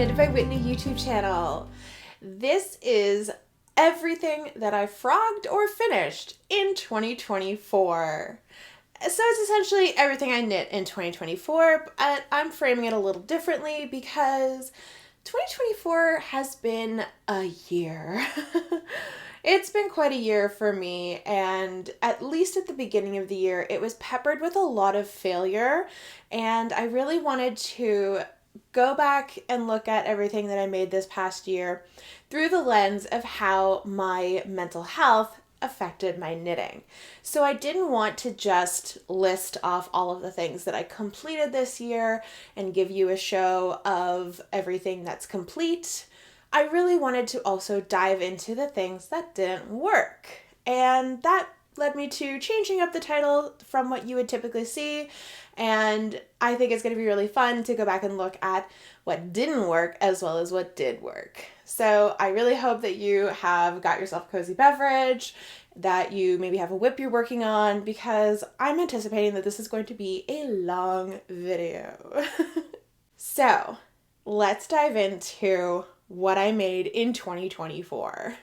Knitted by Whitney YouTube channel. This is everything that I frogged or finished in 2024. So it's essentially everything I knit in 2024, but I'm framing it a little differently because 2024 has been a year. It's been quite a year for me, and at least at the beginning of the year, it was peppered with a lot of failure, and I really wanted to go back and look at everything that I made this past year through the lens of how my mental health affected my knitting. So I didn't want to just list off all of the things that I completed this year and give you a show of everything that's complete. I really wanted to also dive into the things that didn't work. And that led me to changing up the title from what you would typically see. And I think it's going to be really fun to go back and look at what didn't work as well as what did work. So I really hope that you have got yourself a cozy beverage, that you maybe have a whip you're working on, because I'm anticipating that this is going to be a long video. So let's dive into what I made in 2024.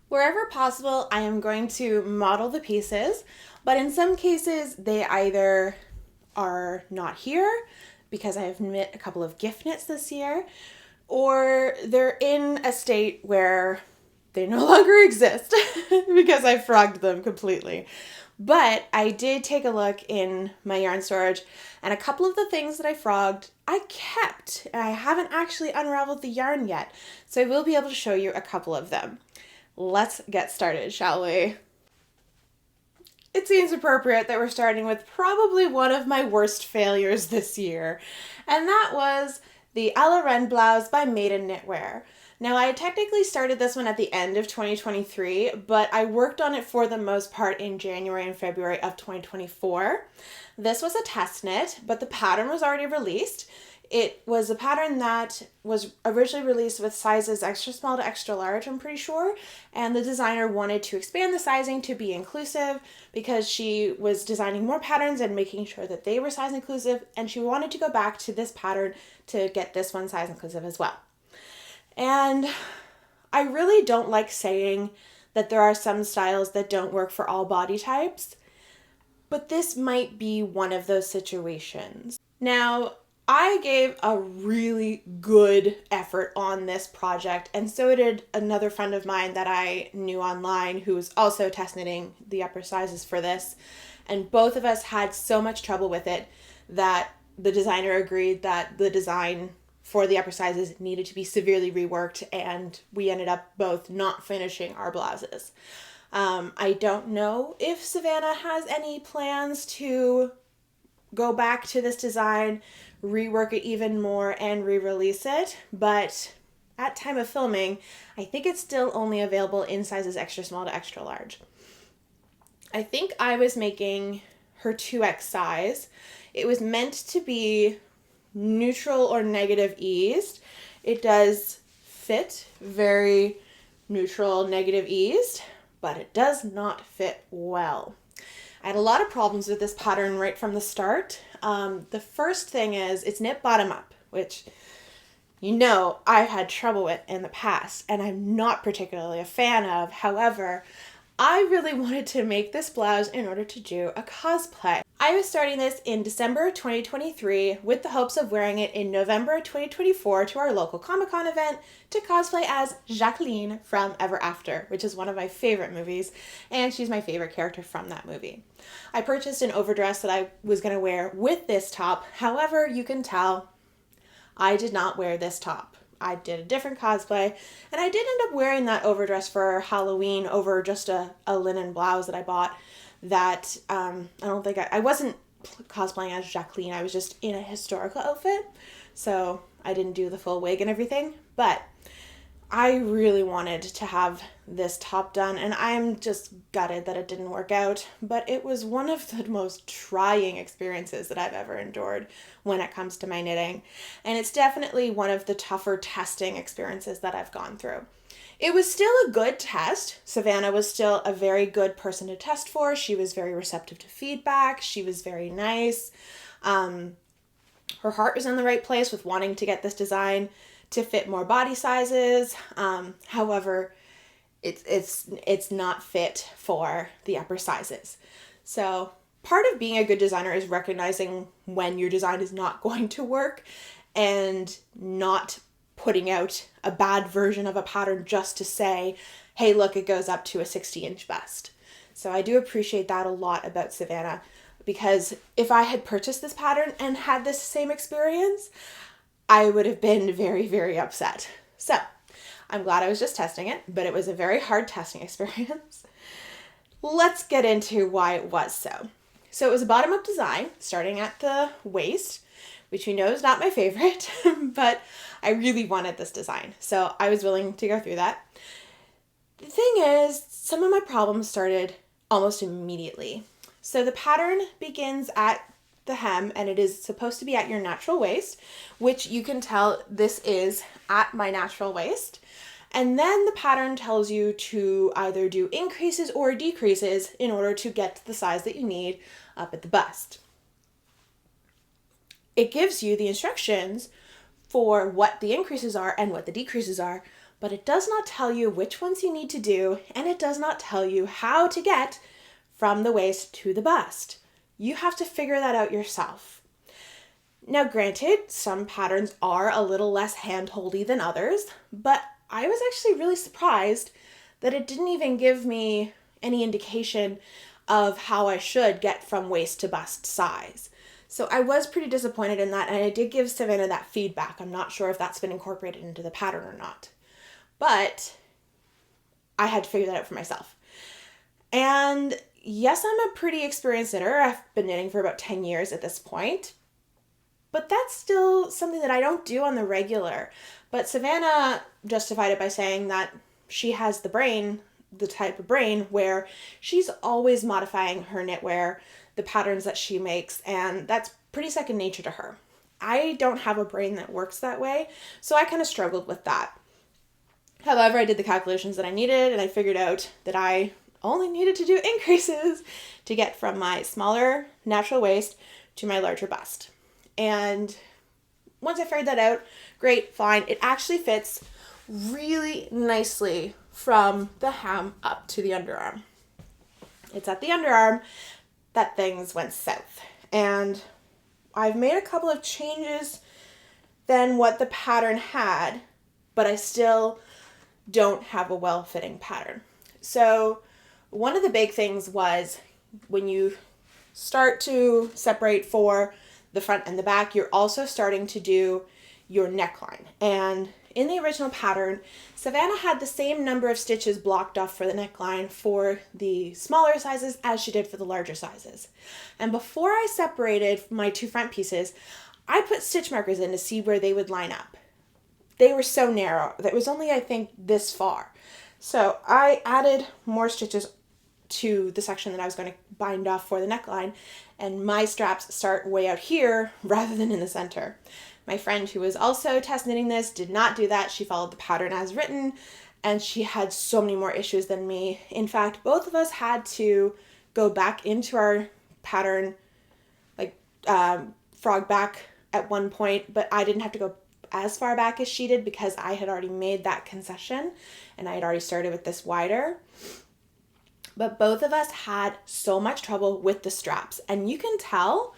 Wherever possible, I am going to model the pieces, but in some cases they either are not here because I have knit a couple of gift knits this year, or they're in a state where they no longer exist because I frogged them completely. But I did take a look in my yarn storage, and a couple of the things that I frogged, I kept. And I haven't actually unraveled the yarn yet, so I will be able to show you a couple of them. Let's get started, shall we? It seems appropriate that we're starting with probably one of my worst failures this year, and that was the Ella Wren blouse by Maiden Knitwear. Now, I technically started this one at the end of 2023, but I worked on it for the most part in January and February of 2024. This was a test knit, but the pattern was already released. It was a pattern that was originally released with sizes extra small to extra large, I'm pretty sure, and the designer wanted to expand the sizing to be inclusive because she was designing more patterns and making sure that they were size inclusive, and she wanted to go back to this pattern to get this one size inclusive as well. And I really don't like saying that there are some styles that don't work for all body types, but this might be one of those situations. Now, I gave a really good effort on this project, and so did another friend of mine that I knew online who was also test knitting the upper sizes for this, and both of us had so much trouble with it that the designer agreed that the design for the upper sizes needed to be severely reworked, and we ended up both not finishing our blouses. I don't know if Savannah has any plans to go back to this design, rework it even more, and re-release it, but at time of filming, I think it's still only available in sizes extra small to extra large. I think I was making her 2X size. It was meant to be neutral or negative eased. It does fit very neutral, negative eased, but it does not fit well. I had a lot of problems with this pattern right from the start. The first thing is it's knit bottom up, which you know I've had trouble with in the past and I'm not particularly a fan of. However, I really wanted to make this blouse in order to do a cosplay. I was starting this in December 2023 with the hopes of wearing it in November 2024 to our local Comic-Con event to cosplay as Jacqueline from Ever After, which is one of my favorite movies, and she's my favorite character from that movie. I purchased an overdress that I was going to wear with this top. However, you can tell I did not wear this top. I did a different cosplay, and I did end up wearing that overdress for Halloween over just a linen blouse that I bought that I wasn't cosplaying as Jacqueline. I was just in a historical outfit, so I didn't do the full wig and everything, but I really wanted to have this top done, and I'm just gutted that it didn't work out, but it was one of the most trying experiences that I've ever endured when it comes to my knitting, and it's definitely one of the tougher testing experiences that I've gone through. It was still a good test. Savannah was still a very good person to test for. She was very receptive to feedback. She was very nice. Her heart was in the right place with wanting to get this design to fit more body sizes. However, it's not fit for the upper sizes. So part of being a good designer is recognizing when your design is not going to work and not putting out a bad version of a pattern just to say, hey, look, it goes up to a 60-inch bust. So I do appreciate that a lot about Savannah, because if I had purchased this pattern and had this same experience, I would have been very, very upset. So I'm glad I was just testing it, but it was a very hard testing experience. Let's get into why it was so. So it was a bottom-up design, starting at the waist, which you know is not my favorite, but I really wanted this design, so I was willing to go through that. The thing is, some of my problems started almost immediately. So the pattern begins at the hem, and it is supposed to be at your natural waist, which you can tell this is at my natural waist. And then the pattern tells you to either do increases or decreases in order to get to the size that you need up at the bust. It gives you the instructions for what the increases are and what the decreases are, but it does not tell you which ones you need to do, and it does not tell you how to get from the waist to the bust. You have to figure that out yourself. Now, granted, some patterns are a little less hand-holdy than others, but I was actually really surprised that it didn't even give me any indication of how I should get from waist to bust size. So I was pretty disappointed in that, and I did give Savannah that feedback. I'm not sure if that's been incorporated into the pattern or not, but I had to figure that out for myself. And yes, I'm a pretty experienced knitter. I've been knitting for about 10 years at this point, but that's still something that I don't do on the regular. But Savannah justified it by saying that she has the type of brain where she's always modifying her knitwear, the patterns that she makes, and that's pretty second nature to her. I don't have a brain that works that way, so I kind of struggled with that. However, I did the calculations that I needed, and I figured out that I only needed to do increases to get from my smaller natural waist to my larger bust. And once I figured that out, great, fine. It actually fits really nicely from the hem up to the underarm. It's at the underarm that things went south. And I've made a couple of changes than what the pattern had, but I still don't have a well-fitting pattern. So one of the big things was when you start to separate for the front and the back, you're also starting to do your neckline. And in the original pattern, Savannah had the same number of stitches blocked off for the neckline for the smaller sizes as she did for the larger sizes. And before I separated my two front pieces, I put stitch markers in to see where they would line up. They were so narrow. That was only, I think, this far. So I added more stitches to the section that I was going to bind off for the neckline, and my straps start way out here rather than in the center. My friend who was also test knitting this did not do that. She followed the pattern as written, and she had so many more issues than me. In fact, both of us had to go back into our pattern, like frog back at one point, but I didn't have to go as far back as she did because I had already made that concession and I had already started with this wider. But both of us had so much trouble with the straps, and you can tell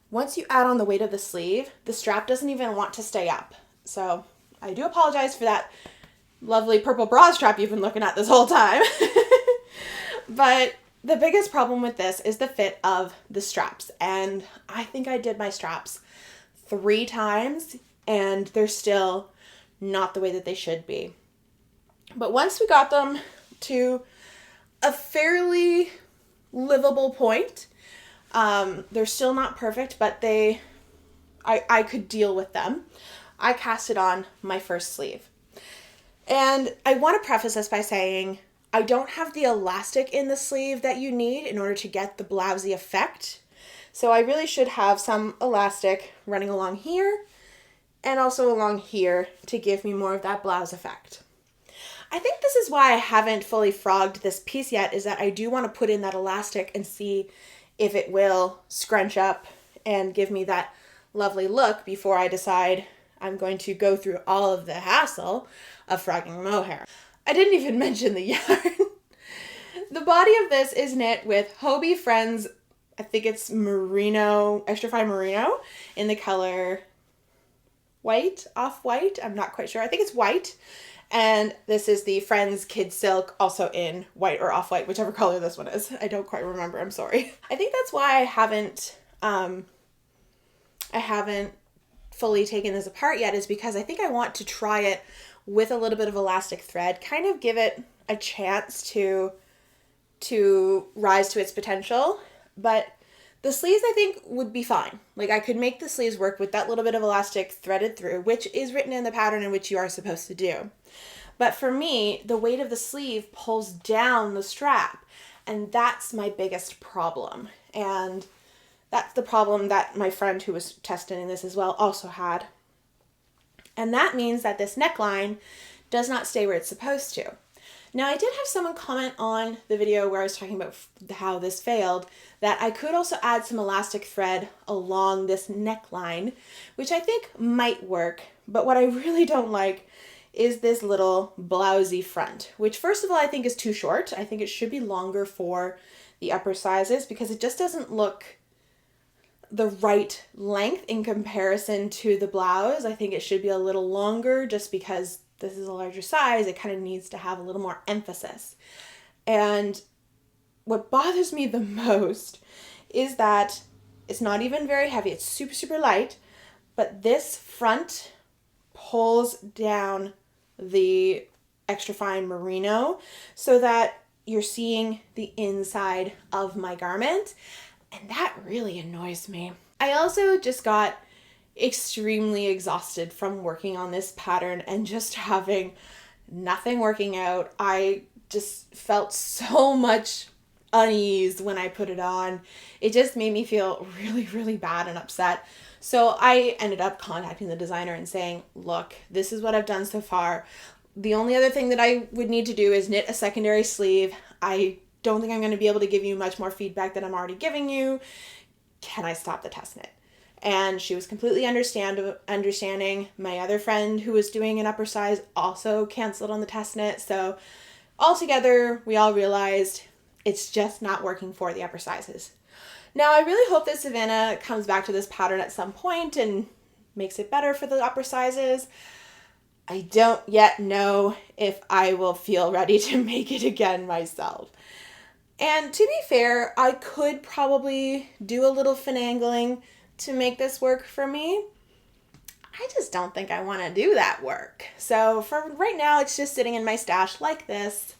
once you add on the weight of the sleeve, the strap doesn't even want to stay up. So I do apologize for that lovely purple bra strap you've been looking at this whole time. But the biggest problem with this is the fit of the straps. And I think I did my straps 3 times and they're still not the way that they should be. But once we got them to a fairly livable point, they're still not perfect, but I could deal with them. I cast it on my first sleeve. And I want to preface this by saying I don't have the elastic in the sleeve that you need in order to get the blousey effect. So I really should have some elastic running along here and also along here to give me more of that blouse effect. I think this is why I haven't fully frogged this piece yet, is that I do want to put in that elastic and see if it will scrunch up and give me that lovely look before I decide I'm going to go through all of the hassle of frogging mohair. I didn't even mention the yarn. The body of this is knit with Hobbii Friends, I think it's merino, extra fine merino, in the color white, off-white, I'm not quite sure. I think it's white. And this is the Friends Kid Silk, also in white or off-white, whichever color this one is. I don't quite remember, I'm sorry. I think that's why I haven't fully taken this apart yet, is because I think I want to try it with a little bit of elastic thread, kind of give it a chance to rise to its potential. But the sleeves, I think, would be fine. Like, I could make the sleeves work with that little bit of elastic threaded through, which is written in the pattern and which you are supposed to do. But for me, the weight of the sleeve pulls down the strap, and that's my biggest problem. And that's the problem that my friend who was testing this as well also had. And that means that this neckline does not stay where it's supposed to. Now, I did have someone comment on the video where I was talking about how this failed, that I could also add some elastic thread along this neckline, which I think might work. But what I really don't like is this little blousey front, which first of all, I think is too short. I think it should be longer for the upper sizes because it just doesn't look the right length in comparison to the blouse. I think it should be a little longer just because this is a larger size. It kind of needs to have a little more emphasis. And what bothers me the most is that it's not even very heavy. It's super, super light, but this front pulls down the extra fine merino so that you're seeing the inside of my garment. And that really annoys me. I also just got extremely exhausted from working on this pattern and just having nothing working out. I just felt so much unease when I put it on. It just made me feel really, really bad and upset. So I ended up contacting the designer and saying, look, this is what I've done so far. The only other thing that I would need to do is knit a secondary sleeve. I don't think I'm going to be able to give you much more feedback than I'm already giving you. Can I stop the test knit? And she was completely understanding. My other friend who was doing an upper size also canceled on the test knit. So altogether, we all realized it's just not working for the upper sizes. Now, I really hope that Savannah comes back to this pattern at some point and makes it better for the upper sizes. I don't yet know if I will feel ready to make it again myself. And to be fair, I could probably do a little finagling to make this work for me. I just don't think I want to do that work. So for right now, it's just sitting in my stash like this.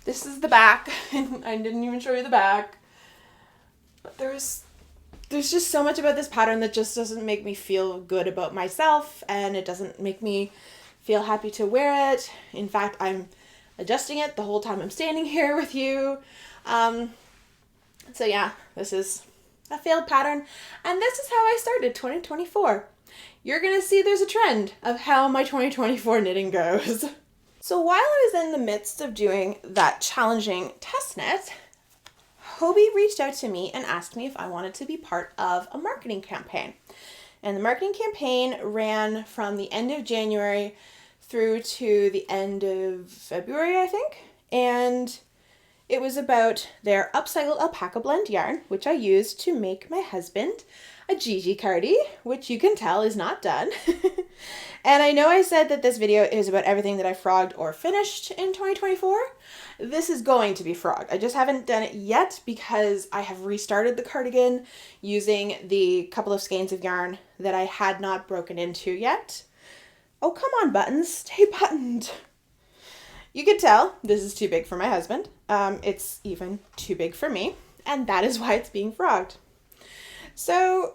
This is the back. I didn't even show you the back. But there's just so much about this pattern that just doesn't make me feel good about myself, and it doesn't make me feel happy to wear it. In fact, I'm adjusting it the whole time I'm standing here with you. So yeah, this is a failed pattern, and this is how I started 2024. You're gonna see there's a trend of how my 2024 knitting goes. So while I was in the midst of doing that challenging test knit, Hobbii reached out to me and asked me if I wanted to be part of a marketing campaign. And the marketing campaign ran from the end of January through to the end of February, I think. And it was about their upcycled alpaca blend yarn, which I used to make my husband a Gigi cardi, which you can tell is not done. And I know I said that this video is about everything that I frogged or finished in 2024. This is going to be frogged. I just haven't done it yet because I have restarted the cardigan using the couple of skeins of yarn that I had not broken into yet. Oh, come on, buttons. Stay buttoned. You can tell this is too big for my husband. It's even too big for me, and that is why it's being frogged. So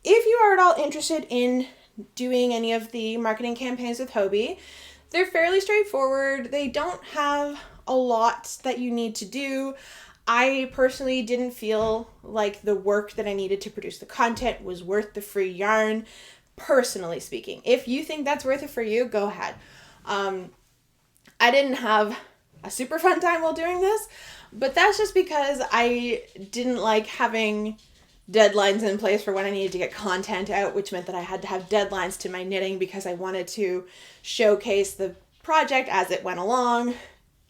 if you are at all interested in doing any of the marketing campaigns with Hobbii, they're fairly straightforward. They don't have a lot that you need to do. I personally didn't feel like the work that I needed to produce the content was worth the free yarn, personally speaking. If you think that's worth it for you, go ahead. I didn't have a super fun time while doing this, but that's just because I didn't like having deadlines in place for when I needed to get content out, which meant that I had to have deadlines to my knitting because I wanted to showcase the project as it went along.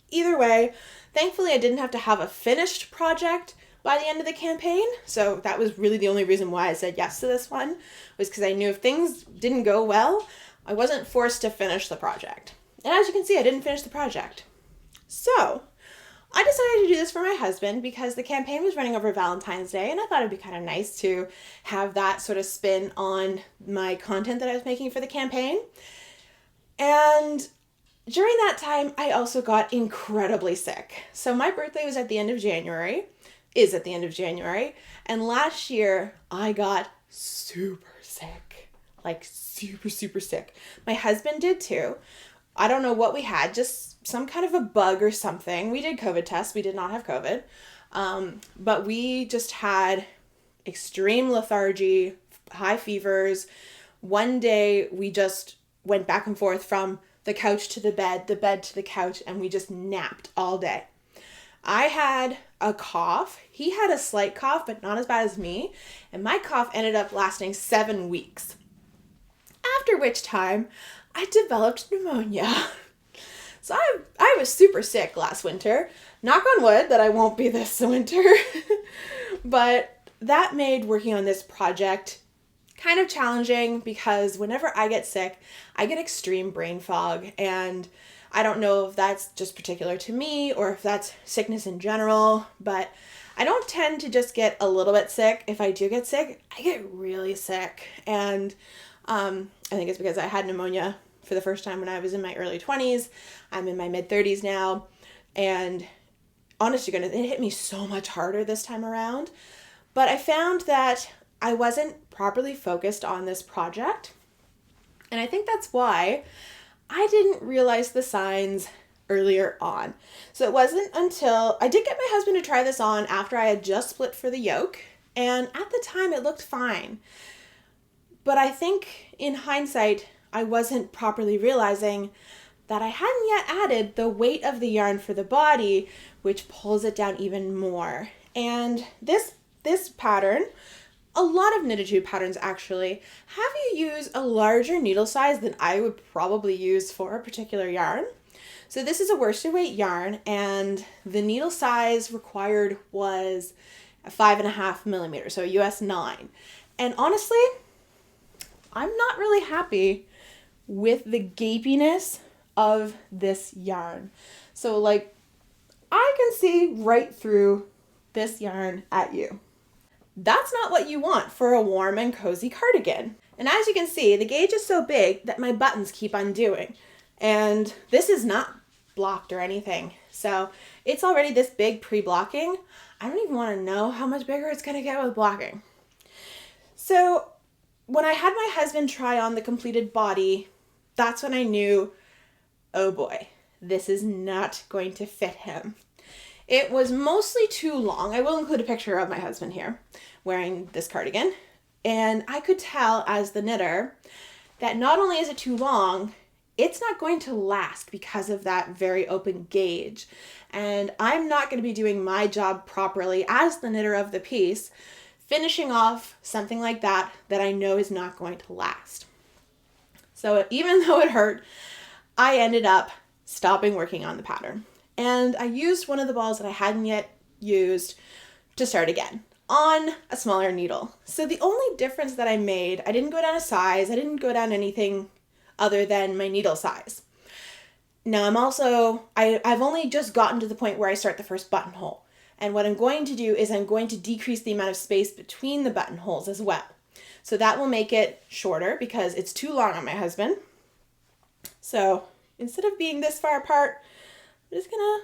Either way, thankfully I didn't have to have a finished project by the end of the campaign. So that was really the only reason why I said yes to this one, was because I knew if things didn't go well, I wasn't forced to finish the project. And as you can see, I didn't finish the project. So I decided to do this for my husband because the campaign was running over Valentine's Day, and I thought it'd be kind of nice to have that sort of spin on my content that I was making for the campaign. And during that time, I also got incredibly sick. So my birthday was at the end of January, and last year I got super sick, like super sick. My husband did too. I don't know what we had, just some kind of a bug or something. We did COVID tests. We did not have COVID. But we just had extreme lethargy, high fevers. One day we just went back and forth from the couch to the bed to the couch, and we just napped all day. I had a cough. He had a slight cough, but not as bad as me. And my cough ended up lasting 7 weeks. After which time, I developed pneumonia. So I was super sick last winter. Knock on wood that I won't be this winter. But that made working on this project kind of challenging because whenever I get sick, I get extreme brain fog. And I don't know if that's just particular to me or if that's sickness in general, but I don't tend to just get a little bit sick. If I do get sick, I get really sick. And I think it's because I had pneumonia for the first time when I was in my early 20s. I'm in my mid 30s now. And honest to goodness, it hit me so much harder this time around. But I found that I wasn't properly focused on this project. And I think that's why I didn't realize the signs earlier on. So it wasn't until I did get my husband to try this on after I had just split for the yoke. And at the time it looked fine. But I think in hindsight, I wasn't properly realizing that I hadn't yet added the weight of the yarn for the body, which pulls it down even more. And this pattern, a lot of knitted tube patterns actually, have you use a larger needle size than I would probably use for a particular yarn. So this is a worsted weight yarn, and the needle size required was a 5.5 millimeters, so a US 9. And honestly, I'm not really happy with the gapiness of this yarn. So like, I can see right through this yarn at you. That's not what you want for a warm and cozy cardigan. And as you can see, the gauge is so big that my buttons keep undoing. And this is not blocked or anything. So it's already this big pre-blocking. I don't even want to know how much bigger it's going to get with blocking. So when I had my husband try on the completed body, that's when I knew, oh boy, this is not going to fit him. It was mostly too long. I will include a picture of my husband here wearing this cardigan. And I could tell as the knitter that not only is it too long, it's not going to last because of that very open gauge. And I'm not going to be doing my job properly as the knitter of the piece, finishing off something like that I know is not going to last. So even though it hurt, I ended up stopping working on the pattern. And I used one of the balls that I hadn't yet used to start again on a smaller needle. So the only difference that I made, I didn't go down a size, I didn't go down anything other than my needle size. Now I've only just gotten to the point where I start the first buttonhole. And what I'm going to do is I'm going to decrease the amount of space between the buttonholes as well. So that will make it shorter because it's too long on my husband. So instead of being this far apart, I'm just gonna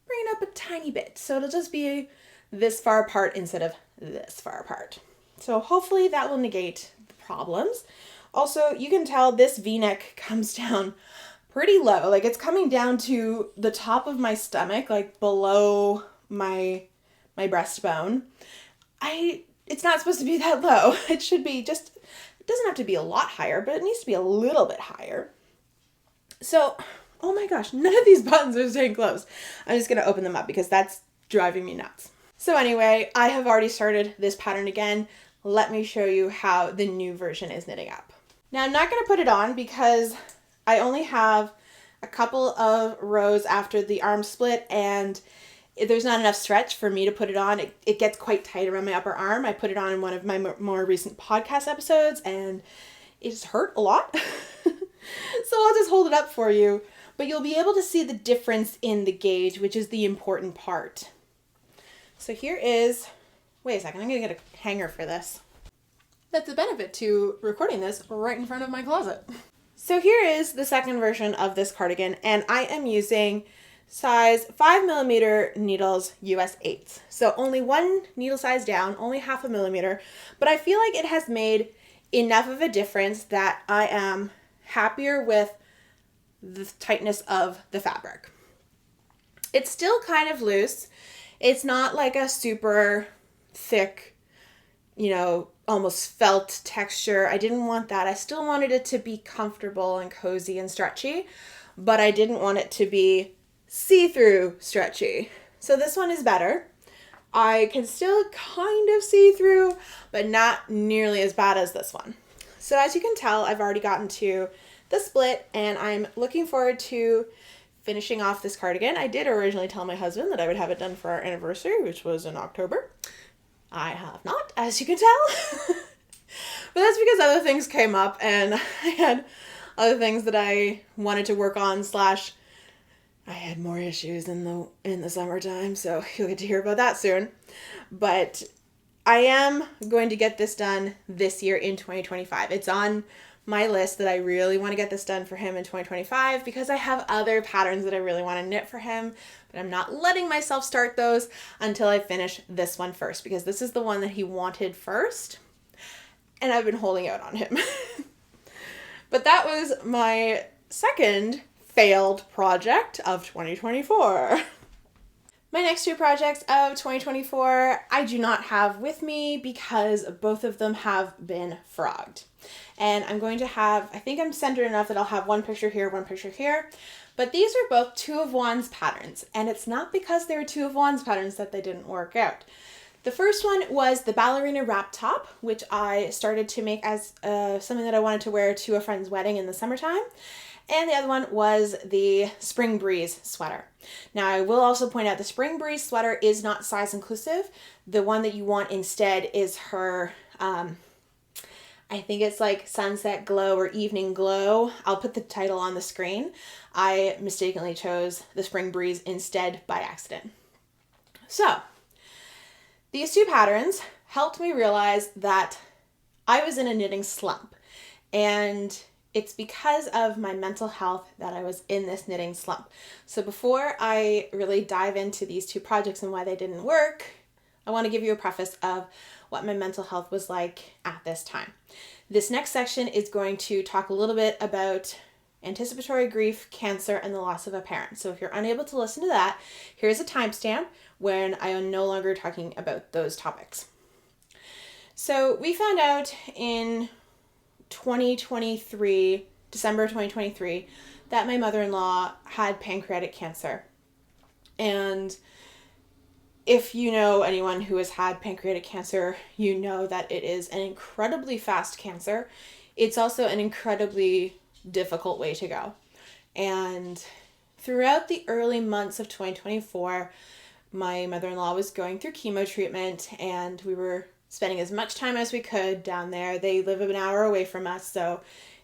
bring it up a tiny bit. So it'll just be this far apart instead of this far apart. So hopefully that will negate the problems. Also, you can tell this V-neck comes down pretty low. Like it's coming down to the top of my stomach, like below my breastbone. It's not supposed to be that low. It should be just, it doesn't have to be a lot higher, but it needs to be a little bit higher. So, oh my gosh, none of these buttons are staying closed. I'm just going to open them up because that's driving me nuts. So anyway, I have already started this pattern again. Let me show you how the new version is knitting up. Now I'm not going to put it on because I only have a couple of rows after the arm split and there's not enough stretch for me to put it on. It gets quite tight around my upper arm. I put it on in one of my more recent podcast episodes and it just hurt a lot. So I'll just hold it up for you, but you'll be able to see the difference in the gauge, which is the important part. So here is, wait a second, I'm going to get a hanger for this. That's the benefit to recording this right in front of my closet. So here is the second version of this cardigan, and I am using size 5mm needles US 8. So only one needle size down, only 0.5 millimeter, but I feel like it has made enough of a difference that I am happier with the tightness of the fabric. It's still kind of loose. It's not like a super thick, almost felt texture. I didn't want that. I still wanted it to be comfortable and cozy and stretchy, but I didn't want it to be see-through stretchy. So this one is better. I can still kind of see through, but not nearly as bad as this one. So as you can tell, I've already gotten to the split and I'm looking forward to finishing off this cardigan. I did originally tell my husband that I would have it done for our anniversary, which was in October. I have not, as you can tell. But that's because other things came up and I had other things that I wanted to work on / I had more issues in the summertime, so you'll get to hear about that soon. But I am going to get this done this year in 2025. It's on my list that I really want to get this done for him in 2025 because I have other patterns that I really want to knit for him, but I'm not letting myself start those until I finish this one first because this is the one that he wanted first, and I've been holding out on him. But that was my second failed project of 2024. My next two projects of 2024 I do not have with me because both of them have been frogged. And I'm going to have, I think I'm centered enough that I'll have one picture here, one picture here. But these are both 2 of Wands patterns. And it's not because they were 2 of Wands patterns that they didn't work out. The first one was the Ballerina Wrap top, which I started to make as something that I wanted to wear to a friend's wedding in the summertime. And the other one was the Spring Breeze sweater. Now, I will also point out the Spring Breeze sweater is not size inclusive. The one that you want instead is her, I think it's like Sunset Glow or Evening Glow. I'll put the title on the screen. I mistakenly chose the Spring Breeze instead by accident. So, these 2 patterns helped me realize that I was in a knitting slump. And it's because of my mental health that I was in this knitting slump. So before I really dive into these 2 projects and why they didn't work, I want to give you a preface of what my mental health was like at this time. This next section is going to talk a little bit about anticipatory grief, cancer, and the loss of a parent. So if you're unable to listen to that, here's a timestamp when I am no longer talking about those topics. So we found out in 2023, December 2023, that my mother-in-law had pancreatic cancer. And if you know anyone who has had pancreatic cancer, you know that it is an incredibly fast cancer. It's also an incredibly difficult way to go. And throughout the early months of 2024, my mother-in-law was going through chemo treatment and we were spending as much time as we could down there. They live an hour away from us, so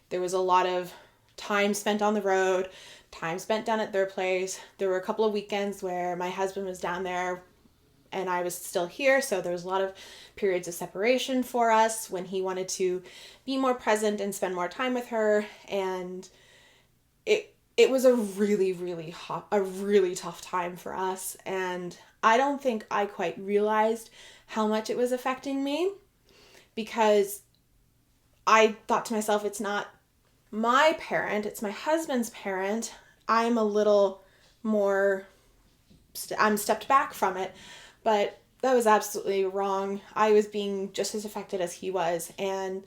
there was a lot of time spent on the road, time spent down at their place. There were a couple of weekends where my husband was down there and I was still here, so there was a lot of periods of separation for us when he wanted to be more present and spend more time with her, and it was a really tough time for us, and I don't think I quite realized how much it was affecting me because I thought to myself, it's not my parent, it's my husband's parent. I'm a little more, I'm stepped back from it, but that was absolutely wrong. I was being just as affected as he was, and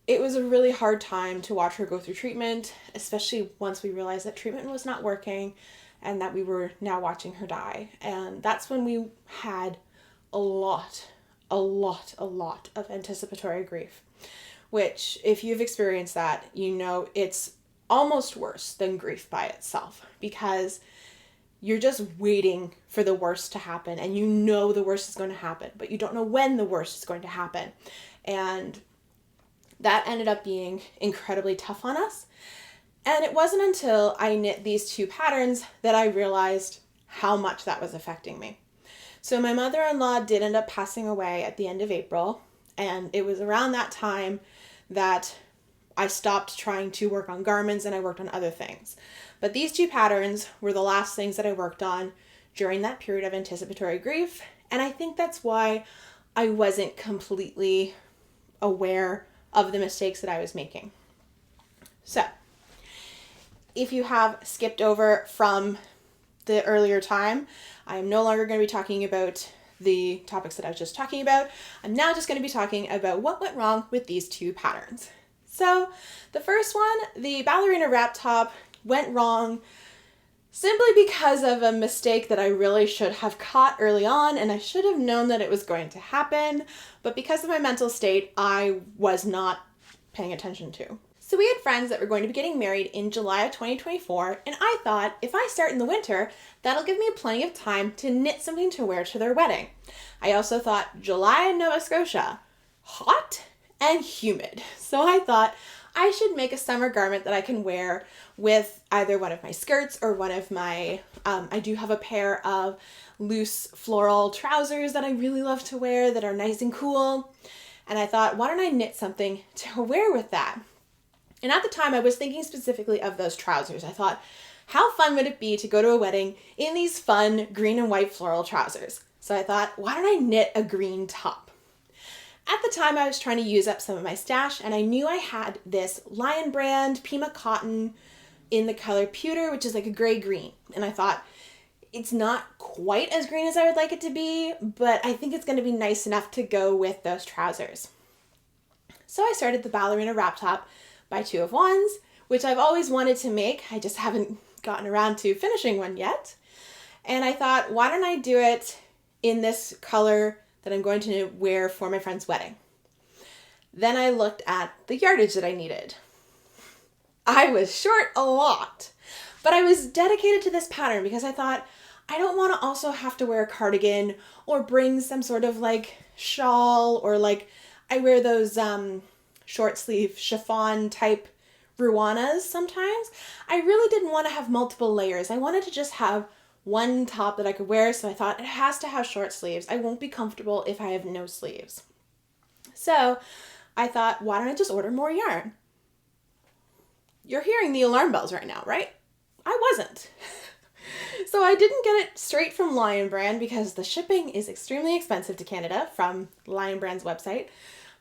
it was a really hard time to watch her go through treatment, especially once we realized that treatment was not working and that we were now watching her die. And that's when we had a lot of anticipatory grief, which if you've experienced that, you know it's almost worse than grief by itself, because you're just waiting for the worst to happen, and you know the worst is going to happen, but you don't know when the worst is going to happen. And that ended up being incredibly tough on us. And it wasn't until I knit these 2 patterns that I realized how much that was affecting me. So my mother-in-law did end up passing away at the end of April, and it was around that time that I stopped trying to work on garments and I worked on other things. But these 2 patterns were the last things that I worked on during that period of anticipatory grief, and I think that's why I wasn't completely aware of the mistakes that I was making. So, if you have skipped over from the earlier time, I am no longer going to be talking about the topics that I was just talking about. I'm now just going to be talking about what went wrong with these 2 patterns. So the first one, the Ballerina Wrap top, went wrong simply because of a mistake that I really should have caught early on, and I should have known that it was going to happen, but because of my mental state, I was not paying attention to. So we had friends that were going to be getting married in July of 2024, and I thought if I start in the winter, that'll give me plenty of time to knit something to wear to their wedding. I also thought July in Nova Scotia, hot and humid. So I thought I should make a summer garment that I can wear with either one of my skirts or one of my, I do have a pair of loose floral trousers that I really love to wear that are nice and cool. And I thought, why don't I knit something to wear with that? And at the time, I was thinking specifically of those trousers. I thought, how fun would it be to go to a wedding in these fun green and white floral trousers? So I thought, why don't I knit a green top? At the time, I was trying to use up some of my stash, and I knew I had this Lion brand Pima cotton in the color pewter, which is like a gray-green. And I thought, it's not quite as green as I would like it to be, but I think it's going to be nice enough to go with those trousers. So I started the Ballerina Wrap top by 2 of 1s, which I've always wanted to make. I just haven't gotten around to finishing one yet. And I thought, why don't I do it in this color that I'm going to wear for my friend's wedding? Then I looked at the yardage that I needed. I was short a lot, but I was dedicated to this pattern because I thought, I don't want to also have to wear a cardigan or bring some sort of like shawl, or like I wear those short sleeve chiffon type ruanas sometimes. I really didn't want to have multiple layers. I wanted to just have one top that I could wear, so I thought it has to have short sleeves. I won't be comfortable if I have no sleeves. So I thought, why don't I just order more yarn? You're hearing the alarm bells right now, right? I wasn't. So I didn't get it straight from Lion Brand because the shipping is extremely expensive to Canada from Lion Brand's website.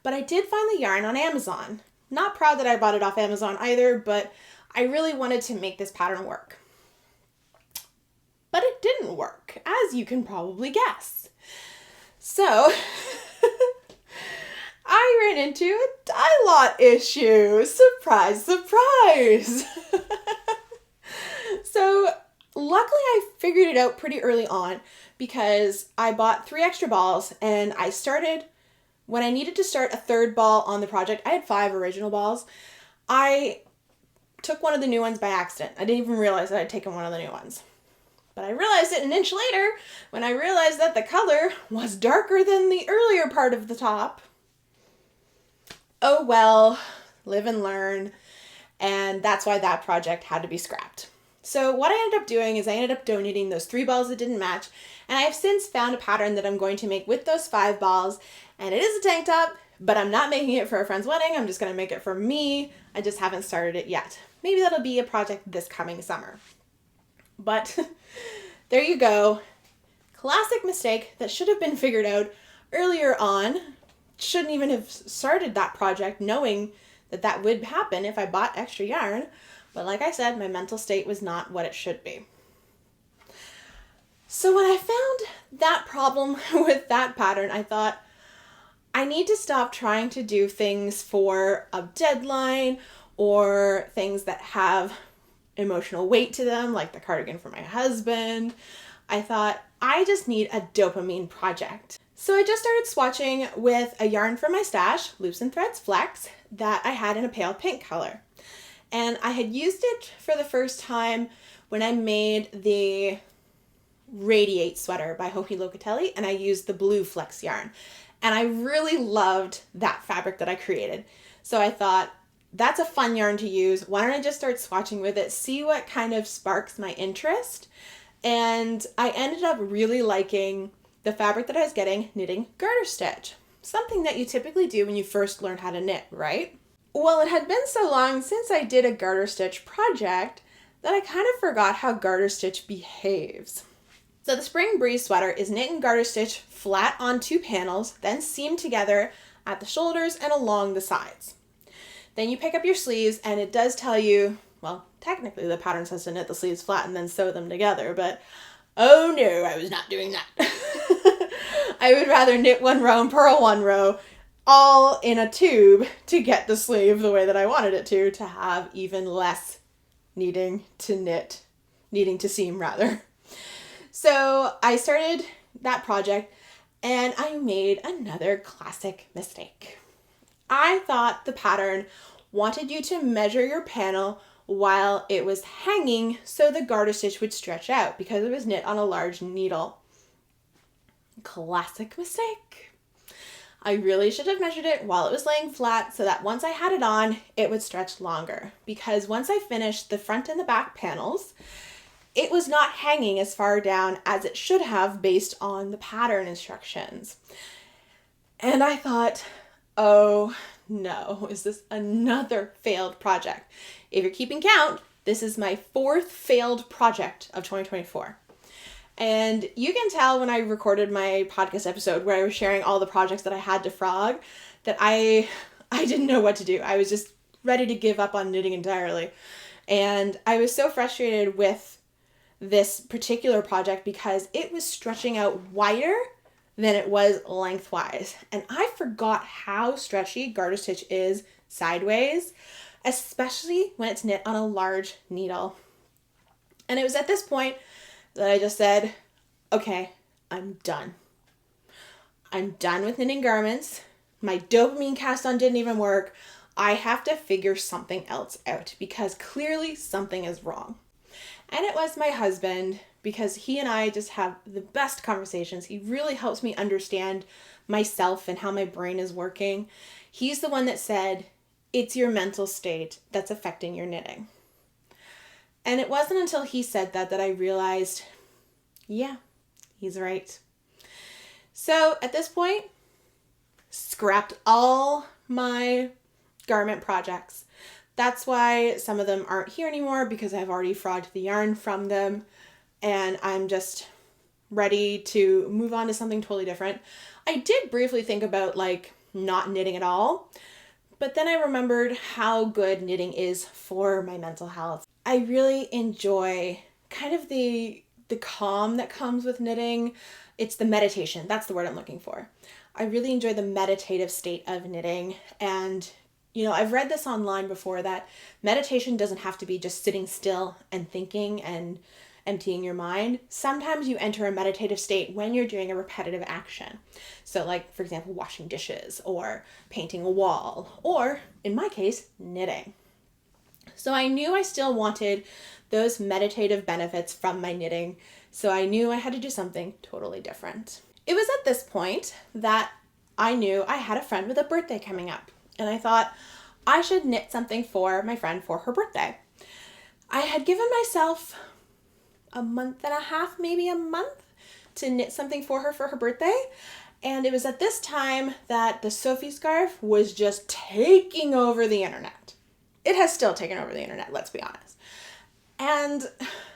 But I did find the yarn on Amazon. Not proud that I bought it off Amazon either, but I really wanted to make this pattern work. But it didn't work, as you can probably guess. So I ran into a dye lot issue. Surprise, surprise. So luckily I figured it out pretty early on because I bought 3 extra balls, and I started, when I needed to start a 3rd ball on the project, I had 5 original balls. I took one of the new ones by accident. I didn't even realize that I'd taken one of the new ones. But I realized it an inch later when I realized that the color was darker than the earlier part of the top. Oh well, live and learn. And that's why that project had to be scrapped. So what I ended up doing is I ended up donating those 3 balls that didn't match. And I have since found a pattern that I'm going to make with those 5 balls. And it is a tank top, but I'm not making it for a friend's wedding. I'm just going to make it for me. I just haven't started it yet. Maybe that'll be a project this coming summer. But there you go. Classic mistake that should have been figured out earlier on. Shouldn't even have started that project knowing that that would happen if I bought extra yarn. But like I said, my mental state was not what it should be. So when I found that problem with that pattern, I thought, I need to stop trying to do things for a deadline or things that have emotional weight to them, like the cardigan for my husband. I thought, I just need a dopamine project. So I just started swatching with a yarn from my stash, Loops and Threads Flex, that I had in a pale pink color. And I had used it for the first time when I made the Radiate sweater by Hopi Locatelli, and I used the blue flex yarn. And I really loved that fabric that I created. So I thought, that's a fun yarn to use. Why don't I just start swatching with it, see what kind of sparks my interest? And I ended up really liking the fabric that I was getting knitting garter stitch. Something that you typically do when you first learn how to knit, right? Well, it had been so long since I did a garter stitch project that I kind of forgot how garter stitch behaves. So the Spring Breeze sweater is knit and garter stitch flat on 2 panels, then seamed together at the shoulders and along the sides. Then you pick up your sleeves, and it does tell you, well, technically the pattern says to knit the sleeves flat and then sew them together, but oh no, I was not doing that. I would rather knit 1 row and purl 1 row, all in a tube to get the sleeve the way that I wanted it to have even less needing to seam rather. So I started that project and I made another classic mistake. I thought the pattern wanted you to measure your panel while it was hanging so the garter stitch would stretch out because it was knit on a large needle. Classic mistake. I really should have measured it while it was laying flat so that once I had it on, it would stretch longer. Because once I finished the front and the back panels, it was not hanging as far down as it should have based on the pattern instructions. And I thought, oh no, is this another failed project? If you're keeping count, this is my 4th failed project of 2024. And you can tell when I recorded my podcast episode where I was sharing all the projects that I had to frog that I didn't know what to do. I was just ready to give up on knitting entirely. And I was so frustrated with this particular project because it was stretching out wider than it was lengthwise. And I forgot how stretchy garter stitch is sideways, especially when it's knit on a large needle. And it was at this point that I just said, okay, I'm done. I'm done with knitting garments. My dopamine cast on didn't even work. I have to figure something else out because clearly something is wrong. And it was my husband, because he and I just have the best conversations. He really helps me understand myself and how my brain is working. He's the one that said, it's your mental state that's affecting your knitting. And it wasn't until he said that I realized, yeah, he's right. So at this point, scrapped all my garment projects. That's why some of them aren't here anymore, because I've already frogged the yarn from them and I'm just ready to move on to something totally different. I did briefly think about not knitting at all, but then I remembered how good knitting is for my mental health. I really enjoy kind of the calm that comes with knitting. It's the meditation. That's the word I'm looking for. I really enjoy the meditative state of knitting. And, I've read this online before that meditation doesn't have to be just sitting still and thinking and emptying your mind. Sometimes you enter a meditative state when you're doing a repetitive action. So for example, washing dishes or painting a wall, or in my case, knitting. So I knew I still wanted those meditative benefits from my knitting. So I knew I had to do something totally different. It was at this point that I knew I had a friend with a birthday coming up. And I thought I should knit something for my friend for her birthday. I had given myself a month and a half, maybe a month, to knit something for her birthday. And it was at this time that the Sophie scarf was just taking over the internet. It has still taken over the internet, let's be honest. And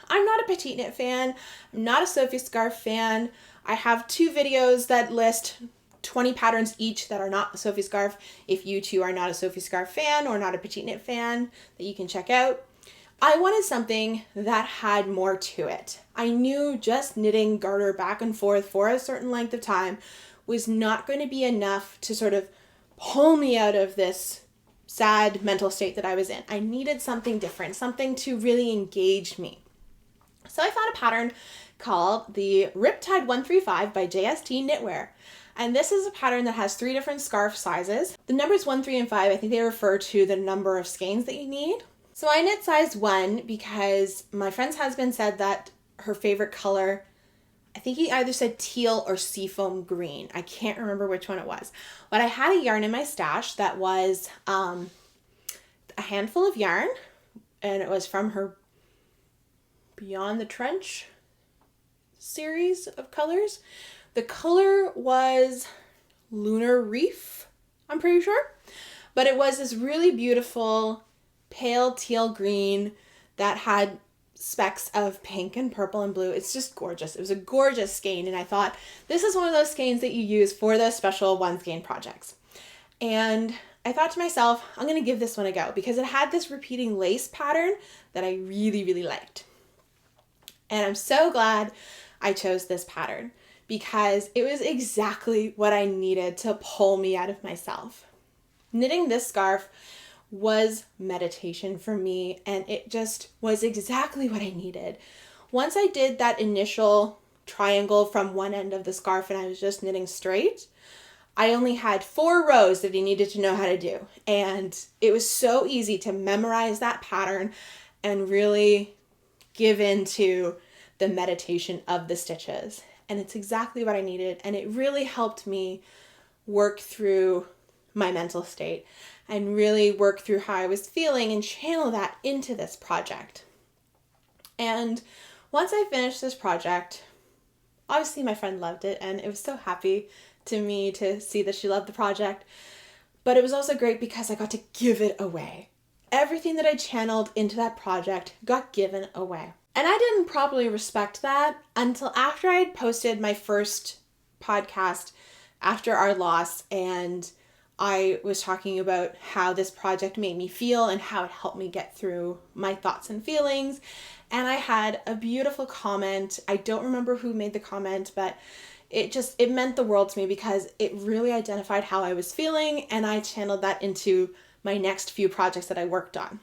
I'm not a petite knit fan. I'm not a Sophie scarf fan. I have 2 videos that list 20 patterns each that are not the Sophie scarf. If you too are not a Sophie scarf fan or not a petite knit fan, that you can check out. I wanted something that had more to it. I knew just knitting garter back and forth for a certain length of time was not going to be enough to sort of pull me out of this sad mental state that I was in. I needed something different, something to really engage me. So I found a pattern called the Riptide 135 by JST Knitwear. And this is a pattern that has 3 different scarf sizes. The numbers 1, 3, and 5, I think they refer to the number of skeins that you need. So I knit size 1 because my friend's husband said that her favorite color, I think he either said teal or seafoam green. I can't remember which one it was. But I had a yarn in my stash that was a handful of yarn, and it was from her Beyond the Trench series of colors. The color was Lunar Reef, I'm pretty sure. But it was this really beautiful pale teal green that had specks of pink and purple and blue. It's just gorgeous. It was a gorgeous skein, and I thought this is one of those skeins that you use for those special one skein projects. And I thought to myself, I'm going to give this one a go because it had this repeating lace pattern that I really, really liked. And I'm so glad I chose this pattern because it was exactly what I needed to pull me out of myself. Knitting this scarf was meditation for me, and it just was exactly what I needed. Once I did that initial triangle from one end of the scarf and I was just knitting straight, I only had 4 rows that I needed to know how to do. And it was so easy to memorize that pattern and really give into the meditation of the stitches. And it's exactly what I needed. And it really helped me work through my mental state and really work through how I was feeling and channel that into this project. And once I finished this project, obviously my friend loved it, and it was so happy to me to see that she loved the project. But it was also great because I got to give it away. Everything that I channeled into that project got given away. And I didn't properly respect that until after I had posted my first podcast after our loss, and I was talking about how this project made me feel and how it helped me get through my thoughts and feelings. And I had a beautiful comment. I don't remember who made the comment, but it meant the world to me because it really identified how I was feeling, and I channeled that into my next few projects that I worked on.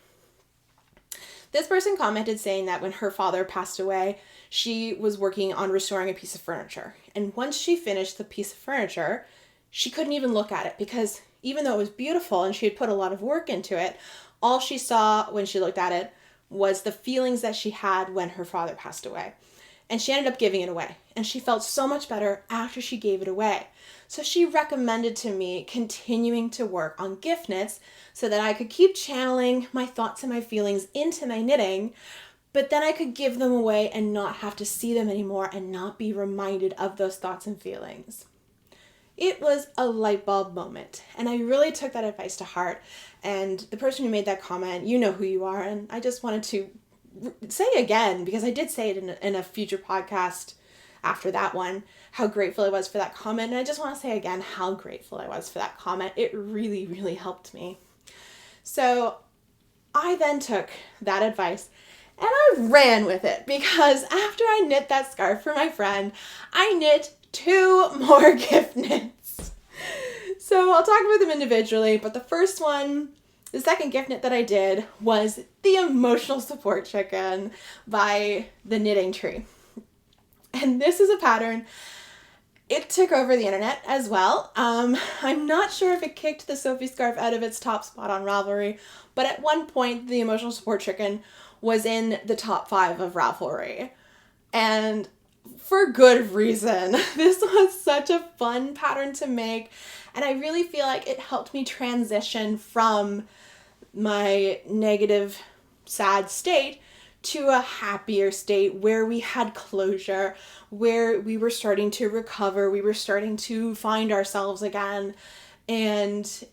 This person commented saying that when her father passed away, she was working on restoring a piece of furniture. And once she finished the piece of furniture, she couldn't even look at it because even though it was beautiful and she had put a lot of work into it, all she saw when she looked at it was the feelings that she had when her father passed away. And she ended up giving it away. And she felt so much better after she gave it away. So she recommended to me continuing to work on gift knits so that I could keep channeling my thoughts and my feelings into my knitting, but then I could give them away and not have to see them anymore and not be reminded of those thoughts and feelings. It was a light bulb moment, and I really took that advice to heart. And the person who made that comment, you know who you are, and I just wanted to say again, because I did say it in a future podcast after that one, how grateful I was for that comment. And I just want to say again how grateful I was for that comment. It really, really helped me. So I then took that advice and I ran with it, because after I knit that scarf for my friend, I knit 2 more gift knits. So I'll talk about them individually, but the second gift knit that I did was the Emotional Support Chicken by the Knitting Tree. And this is a pattern, it took over the internet as well. I'm not sure if it kicked the Sophie scarf out of its top spot on Ravelry, but at one point the Emotional Support Chicken was in the top 5 of Ravelry. And for good reason. This was such a fun pattern to make, and I really feel like it helped me transition from my negative, sad state to a happier state where we had closure, where we were starting to recover, we were starting to find ourselves again, and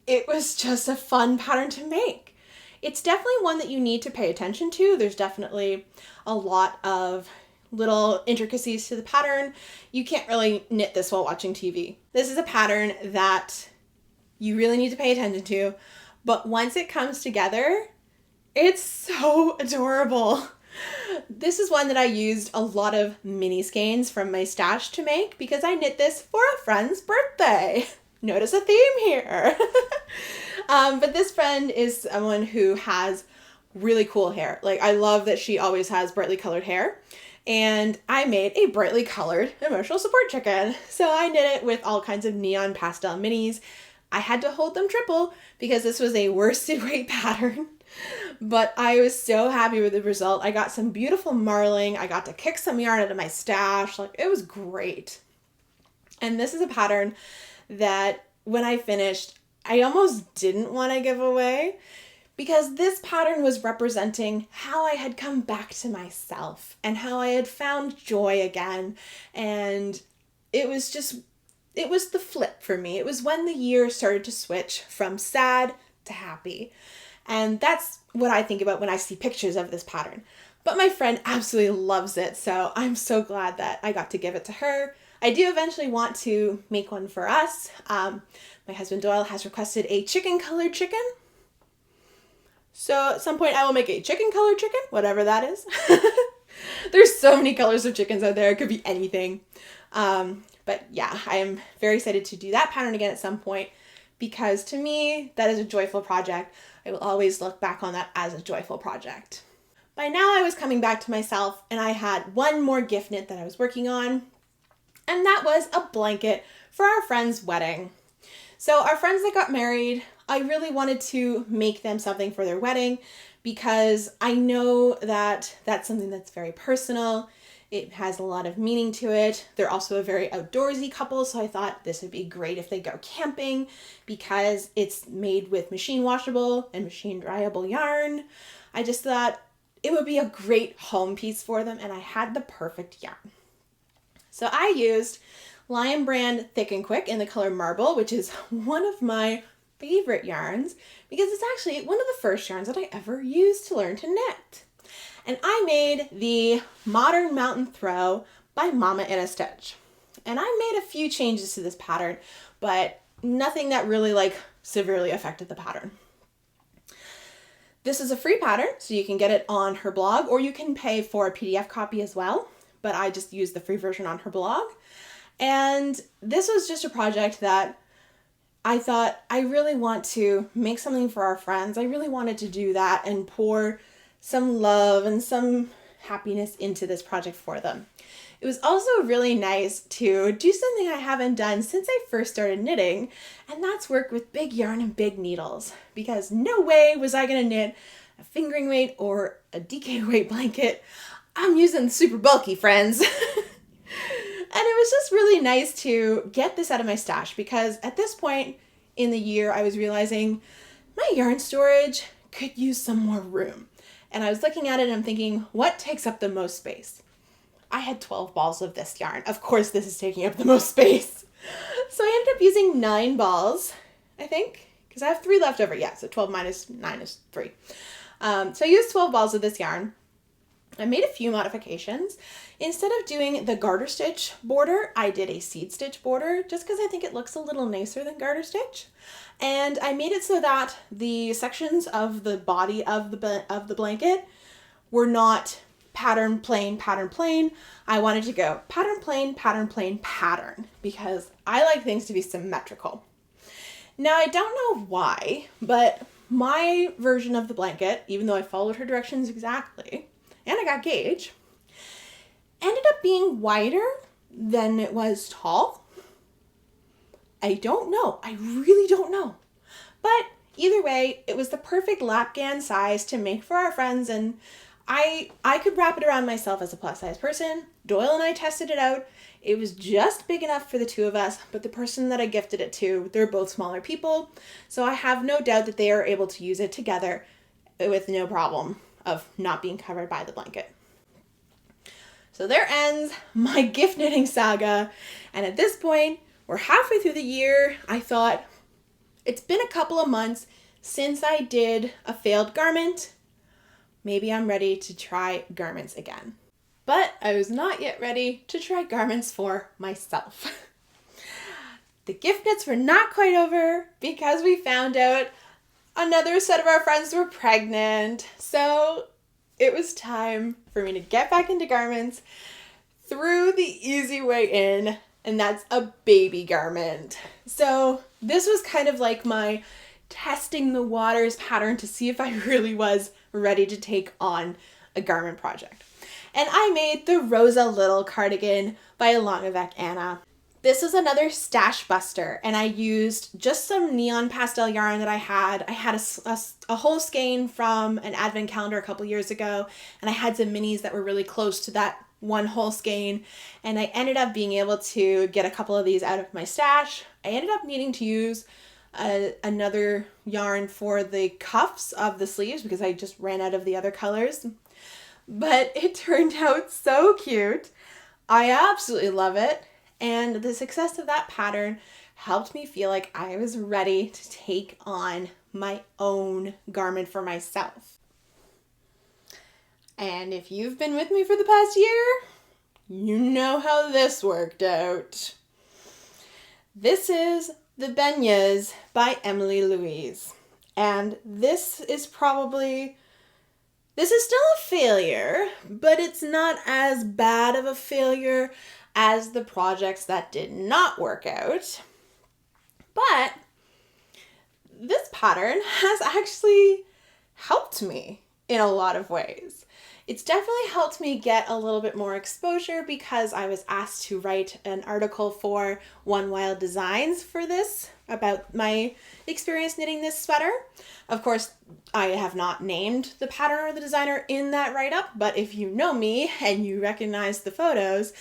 it was just a fun pattern to make. It's definitely one that you need to pay attention to. There's definitely a lot of little intricacies to the pattern. You can't really knit this while watching TV. This is a pattern that you really need to pay attention to, but once it comes together, it's so adorable. This is one that I used a lot of mini skeins from my stash to make because I knit this for a friend's birthday. Notice a theme here. But this friend is someone who has really cool hair. Like, I love that she always has brightly colored hair. And I made a brightly colored emotional support chicken. So I knit it with all kinds of neon pastel minis. I had to hold them triple because this was a worsted weight pattern. But I was so happy with the result. I got some beautiful marling. I got to kick some yarn out of my stash. Like, it was great. And this is a pattern that when I finished, I almost didn't want to give away, because this pattern was representing how I had come back to myself and how I had found joy again. And it was the flip for me. It was when the year started to switch from sad to happy. And that's what I think about when I see pictures of this pattern. But my friend absolutely loves it, so I'm so glad that I got to give it to her. I do eventually want to make one for us. My husband Doyle has requested a chicken colored chicken. So at some point I will make a chicken colored chicken, whatever that is. There's so many colors of chickens out there. It could be anything. But yeah, I am very excited to do that pattern again at some point, because to me, that is a joyful project. I will always look back on that as a joyful project. By now I was coming back to myself, and I had one more gift knit that I was working on, and that was a blanket for our friend's wedding. So our friends that got married, I really wanted to make them something for their wedding, because I know that that's something that's very personal. It has a lot of meaning to it. They're also a very outdoorsy couple, so I thought this would be great if they go camping, because it's made with machine washable and machine dryable yarn. I just thought it would be a great home piece for them, and I had the perfect yarn. So I used Lion Brand Thick and Quick in the color Marble, which is one of my favorite yarns, because it's actually one of the first yarns that I ever used to learn to knit. And I made the Modern Mountain Throw by Mama in a Stitch. And I made a few changes to this pattern, but nothing that really severely affected the pattern. This is a free pattern, so you can get it on her blog, or you can pay for a PDF copy as well, but I just used the free version on her blog. And this was just a project that I thought, I really want to make something for our friends. I really wanted to do that and pour some love and some happiness into this project for them. It was also really nice to do something I haven't done since I first started knitting, and that's work with big yarn and big needles, because no way was I going to knit a fingering weight or a DK weight blanket. I'm using super bulky, friends. And it was just really nice to get this out of my stash, because at this point in the year I was realizing my yarn storage could use some more room. And I was looking at it and I'm thinking, what takes up the most space? I had 12 balls of this yarn. Of course this is taking up the most space. So I ended up using 9 balls, I think, because I have 3 left over. Yeah, so 12 minus 9 is 3. So I used 12 balls of this yarn. I made a few modifications. Instead of doing the garter stitch border, I did a seed stitch border, just because I think it looks a little nicer than garter stitch. And I made it so that the sections of the body of the blanket were not pattern, plain, pattern, plain. I wanted to go pattern, plain, pattern, plain, pattern, because I like things to be symmetrical. Now, I don't know why, but my version of the blanket, even though I followed her directions exactly, and I got gauge, ended up being wider than it was tall. I don't know. I really don't know. But either way, it was the perfect lapgan size to make for our friends, and I could wrap it around myself as a plus size person. Doyle and I tested it out. It was just big enough for the two of us, but the person that I gifted it to, they're both smaller people, so I have no doubt that they are able to use it together with no problem of not being covered by the blanket. So there ends my gift knitting saga, and at this point, we're halfway through the year. I thought, it's been a couple of months since I did a failed garment. Maybe I'm ready to try garments again. But I was not yet ready to try garments for myself. The gift knits were not quite over because we found out another set of our friends were pregnant. So it was time for me to get back into garments through the easy way in, and that's a baby garment. So this was kind of like my testing the waters pattern to see if I really was ready to take on a garment project. And I made the Rosa little cardigan by Alongavec Anna. This is another stash buster, and I used just some neon pastel yarn that I had. I had a whole skein from an advent calendar a couple years ago, and I had some minis that were really close to that one whole skein, and I ended up being able to get a couple of these out of my stash. I ended up needing to use another yarn for the cuffs of the sleeves because I just ran out of the other colors, but it turned out so cute. I absolutely love it. And the success of that pattern helped me feel like I was ready to take on my own garment for myself. And if you've been with me for the past year, you know how this worked out. This is the Benas by Emily Louise. And this is still a failure, but it's not as bad of a failure as the projects that did not work out. But this pattern has actually helped me in a lot of ways. It's definitely helped me get a little bit more exposure because I was asked to write an article for One Wild Designs for this, about my experience knitting this sweater. Of course, I have not named the pattern or the designer in that write-up, but if you know me and you recognize the photos,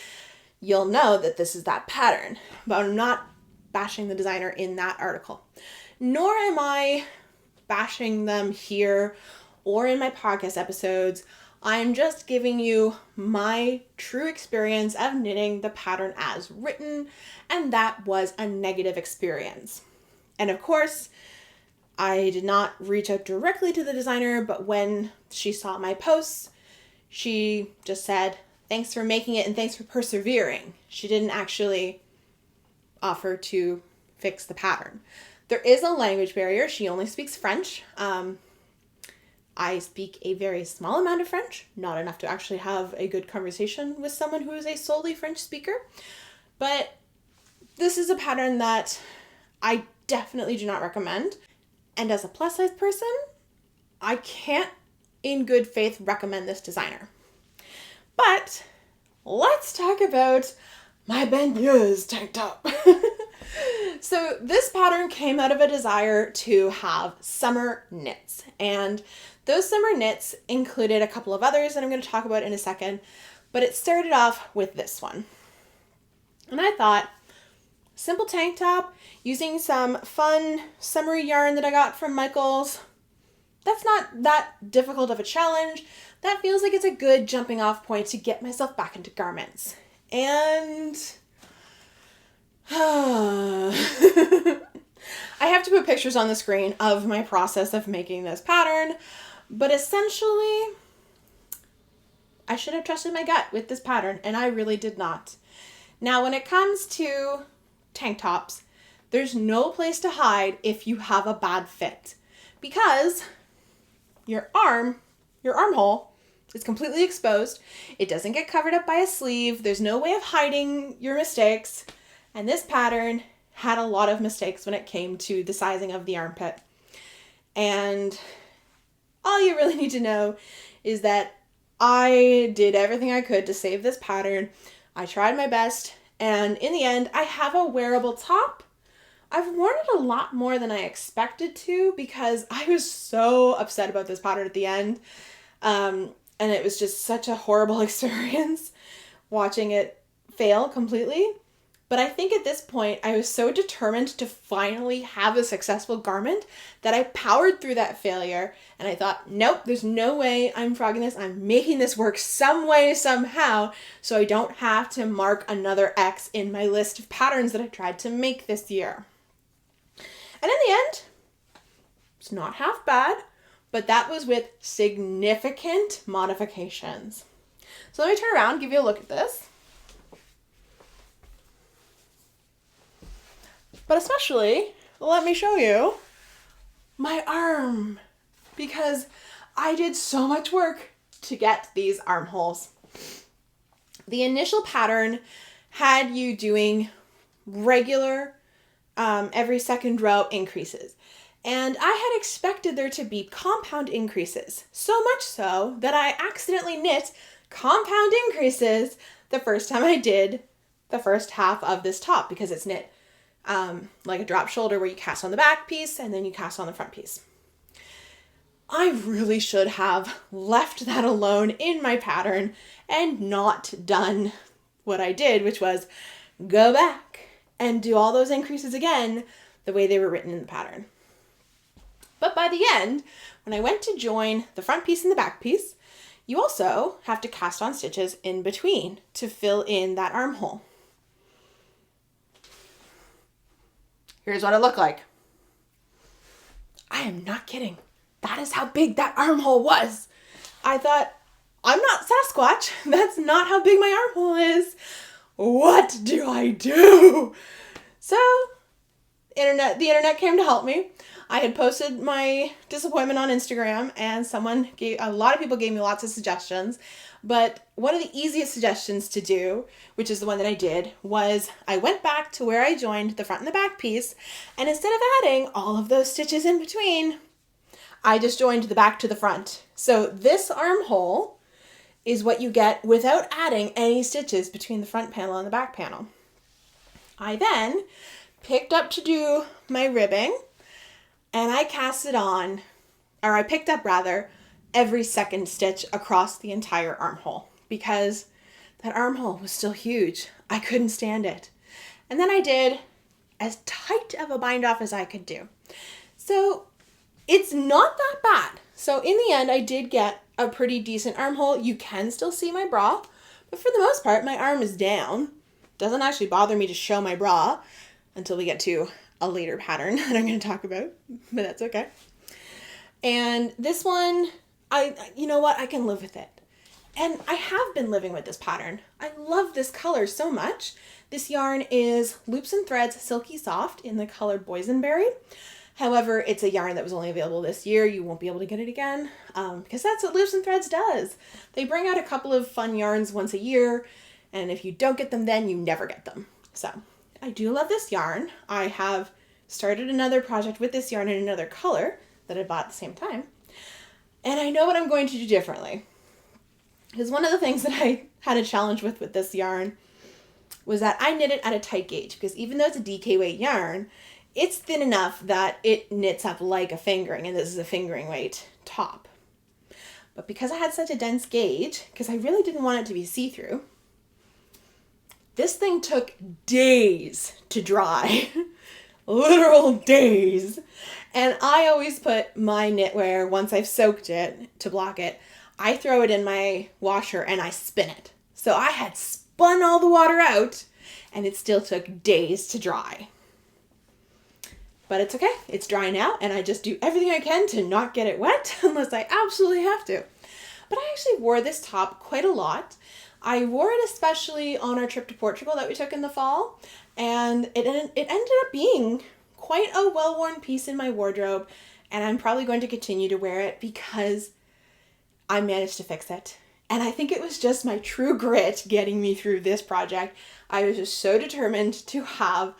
you'll know that this is that pattern. But I'm not bashing the designer in that article. Nor am I bashing them here or in my podcast episodes. I'm just giving you my true experience of knitting the pattern as written, and that was a negative experience. And of course, I did not reach out directly to the designer, but when she saw my posts, she just said, "Thanks for making it and thanks for persevering." She didn't actually offer to fix the pattern. There is a language barrier. She only speaks French. I speak a very small amount of French, not enough to actually have a good conversation with someone who is a solely French speaker. But this is a pattern that I definitely do not recommend. And as a plus size person, I can't in good faith recommend this designer. But let's talk about my Benas tank top. So this pattern came out of a desire to have summer knits, and those summer knits included a couple of others that I'm going to talk about in a second, but it started off with this one. And I thought, simple tank top using some fun summery yarn that I got from Michaels. That's not that difficult of a challenge. That feels like it's a good jumping off point to get myself back into garments. And I have to put pictures on the screen of my process of making this pattern, but essentially I should have trusted my gut with this pattern, and I really did not. Now, when it comes to tank tops, there's no place to hide if you have a bad fit, because your armhole is completely exposed. It doesn't get covered up by a sleeve. There's no way of hiding your mistakes. And this pattern had a lot of mistakes when it came to the sizing of the armpit. And all you really need to know is that I did everything I could to save this pattern. I tried my best, and in the end, I have a wearable top. I've worn it a lot more than I expected to because I was so upset about this pattern at the end. And it was just such a horrible experience watching it fail completely. But I think at this point, I was so determined to finally have a successful garment that I powered through that failure. And I thought, nope, there's no way I'm frogging this. I'm making this work some way, somehow, so I don't have to mark another X in my list of patterns that I tried to make this year. And in the end, it's not half bad, but that was with significant modifications. So let me turn around, give you a look at this. But especially, let me show you my arm, because I did so much work to get these armholes. The initial pattern had you doing regular every second row increases. And I had expected there to be compound increases, so much so that I accidentally knit compound increases the first time I did the first half of this top, because it's knit like a drop shoulder where you cast on the back piece and then you cast on the front piece. I really should have left that alone in my pattern and not done what I did, which was go back and do all those increases again the way they were written in the pattern. But by the end, when I went to join the front piece and the back piece, you also have to cast on stitches in between to fill in that armhole. Here's what it looked like. I am not kidding. That is how big that armhole was. I thought, I'm not Sasquatch. That's not how big my armhole is. What do I do? So, the internet came to help me. I had posted my disappointment on Instagram, and a lot of people gave me lots of suggestions. But one of the easiest suggestions to do, which is the one that I did, was I went back to where I joined the front and the back piece, and instead of adding all of those stitches in between, I just joined the back to the front. So this armhole is what you get without adding any stitches between the front panel and the back panel. I then picked up to do my ribbing, and I picked up every second stitch across the entire armhole, because that armhole was still huge. I couldn't stand it. And then I did as tight of a bind off as I could do. So it's not that bad. So in the end, I did get a pretty decent armhole. You can still see my bra, but for the most part, my arm is down. Doesn't actually bother me to show my bra until we get to a later pattern that I'm going to talk about, but that's okay. And this one, you know what? I can live with it. And I have been living with this pattern. I love this color so much. This yarn is Loops and Threads Silky Soft in the color Boysenberry. However, it's a yarn that was only available this year. You won't be able to get it again because that's what Loops and Threads does. They bring out a couple of fun yarns once a year, and if you don't get them then, you never get them. So I do love this yarn. I have started another project with this yarn in another color that I bought at the same time. And I know what I'm going to do differently. Because one of the things that I had a challenge with this yarn was that I knit it at a tight gauge, because even though it's a DK weight yarn, it's thin enough that it knits up like a fingering, and this is a fingering weight top. But because I had such a dense gauge, because I really didn't want it to be see-through, this thing took days to dry. Literal days. And I always put my knitwear, once I've soaked it to block it, I throw it in my washer and I spin it. So I had spun all the water out, and it still took days to dry. But it's okay. It's dry now, and I just do everything I can to not get it wet unless I absolutely have to. But I actually wore this top quite a lot. I wore it especially on our trip to Portugal that we took in the fall, and it ended up being quite a well-worn piece in my wardrobe, and I'm probably going to continue to wear it because I managed to fix it. And I think it was just my true grit getting me through this project. I was just so determined to have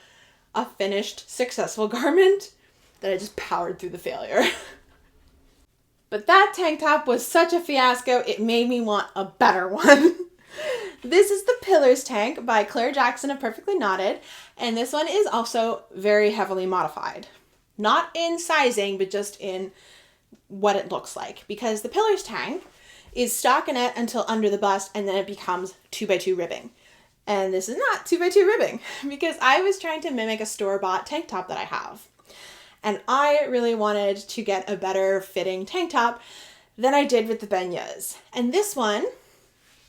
a finished, successful garment that I just powered through the failure. But that tank top was such a fiasco, it made me want a better one. This is the Pillars tank by Claire Jackson of Perfectly Knotted, and this one is also very heavily modified. Not in sizing, but just in what it looks like. Because the Pillars tank is stockinette until under the bust, and then it becomes 2x2 ribbing. And this is not 2x2 ribbing, because I was trying to mimic a store-bought tank top that I have. And I really wanted to get a better fitting tank top than I did with the beignets. And this one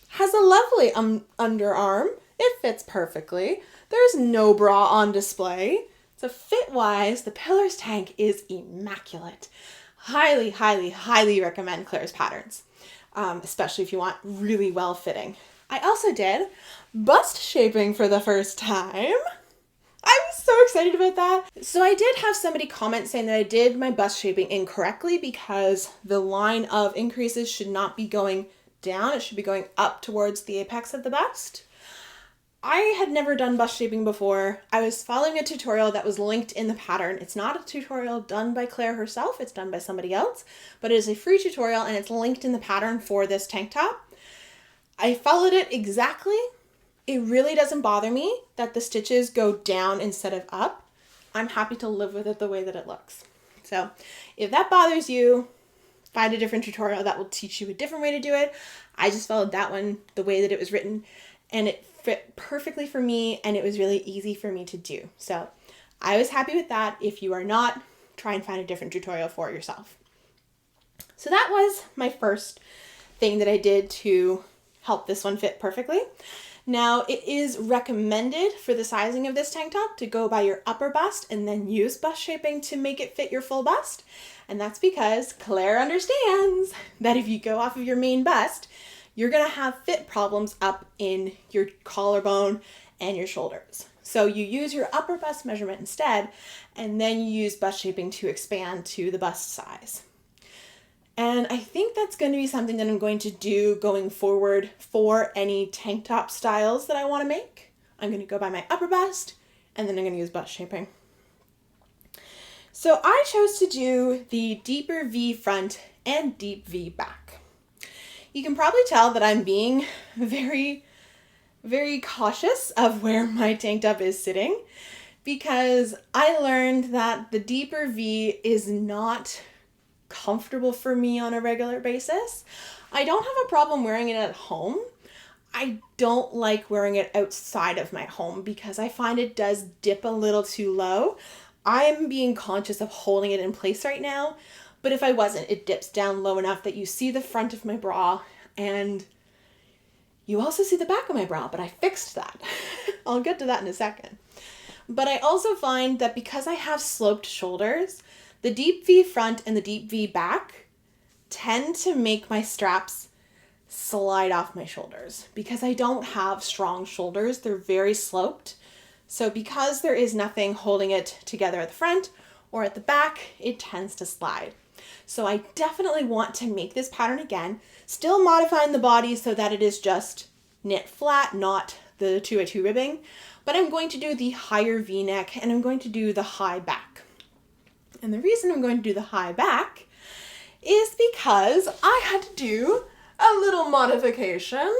has a lovely underarm. It fits perfectly. There's no bra on display. So fit-wise, the Pillars tank is immaculate. Highly, highly, highly recommend Claire's patterns, especially if you want really well-fitting. I also did bust shaping for the first time. I was so excited about that. So I did have somebody comment saying that I did my bust shaping incorrectly because the line of increases should not be going down. It should be going up towards the apex of the bust. I had never done bust shaping before. I was following a tutorial that was linked in the pattern. It's not a tutorial done by Claire herself, it's done by somebody else, but it is a free tutorial and it's linked in the pattern for this tank top. I followed it exactly. It really doesn't bother me that the stitches go down instead of up. I'm happy to live with it the way that it looks. So if that bothers you, find a different tutorial that will teach you a different way to do it. I just followed that one the way that it was written, and it fit perfectly for me, and it was really easy for me to do. So I was happy with that. If you are not, try and find a different tutorial for yourself. So that was my first thing that I did to help this one fit perfectly. Now, it is recommended for the sizing of this tank top to go by your upper bust and then use bust shaping to make it fit your full bust. And that's because Claire understands that if you go off of your main bust, you're gonna have fit problems up in your collarbone and your shoulders. So you use your upper bust measurement instead, and then you use bust shaping to expand to the bust size. And I think that's going to be something that I'm going to do going forward for any tank top styles that I want to make. I'm going to go by my upper bust, and then I'm going to use bust shaping. So I chose to do the deeper V front and deep V back. You can probably tell that I'm being very, very cautious of where my tank top is sitting, because I learned that the deeper V is not comfortable for me on a regular basis. I don't have a problem wearing it at home. I don't like wearing it outside of my home because I find it does dip a little too low. I'm being conscious of holding it in place right now, but if I wasn't, it dips down low enough that you see the front of my bra and you also see the back of my bra, but I fixed that. I'll get to that in a second. But I also find that because I have sloped shoulders, the deep V front and the deep V back tend to make my straps slide off my shoulders because I don't have strong shoulders. They're very sloped. So because there is nothing holding it together at the front or at the back, it tends to slide. So I definitely want to make this pattern again, still modifying the body so that it is just knit flat, not the 2x2 ribbing, but I'm going to do the higher V-neck and I'm going to do the high back. And the reason I'm going to do the high back is because I had to do a little modification.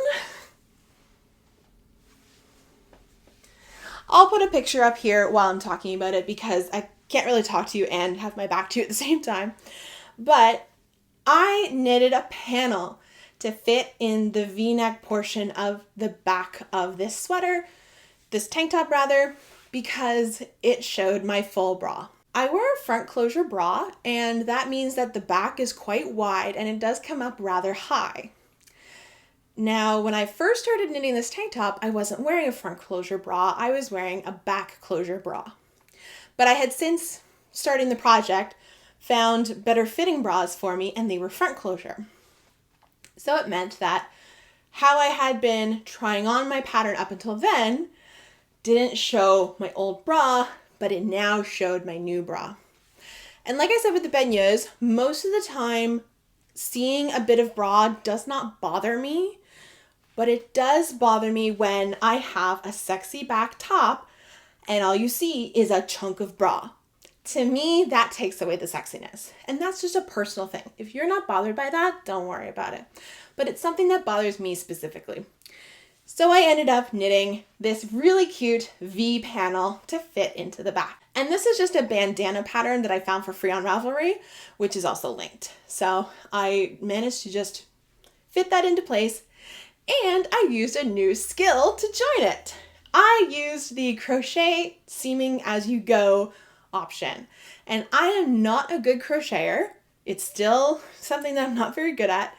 I'll put a picture up here while I'm talking about it because I can't really talk to you and have my back to you at the same time. But I knitted a panel to fit in the V-neck portion of the back of this sweater, this tank top rather, because it showed my full bra. I wear a front closure bra, and that means that the back is quite wide and it does come up rather high. Now, when I first started knitting this tank top, I wasn't wearing a front closure bra, I was wearing a back closure bra. But I had since, starting the project, found better fitting bras for me and they were front closure. So it meant that how I had been trying on my pattern up until then didn't show my old bra, but it now showed my new bra. And like I said with the beignets, most of the time seeing a bit of bra does not bother me, but it does bother me when I have a sexy back top and all you see is a chunk of bra. To me, that takes away the sexiness. And that's just a personal thing. If you're not bothered by that, don't worry about it. But it's something that bothers me specifically. So I ended up knitting this really cute V panel to fit into the back. And this is just a bandana pattern that I found for free on Ravelry, which is also linked. So I managed to just fit that into place, and I used a new skill to join it. I used the crochet seaming as you go option. And I am not a good crocheter. It's still something that I'm not very good at,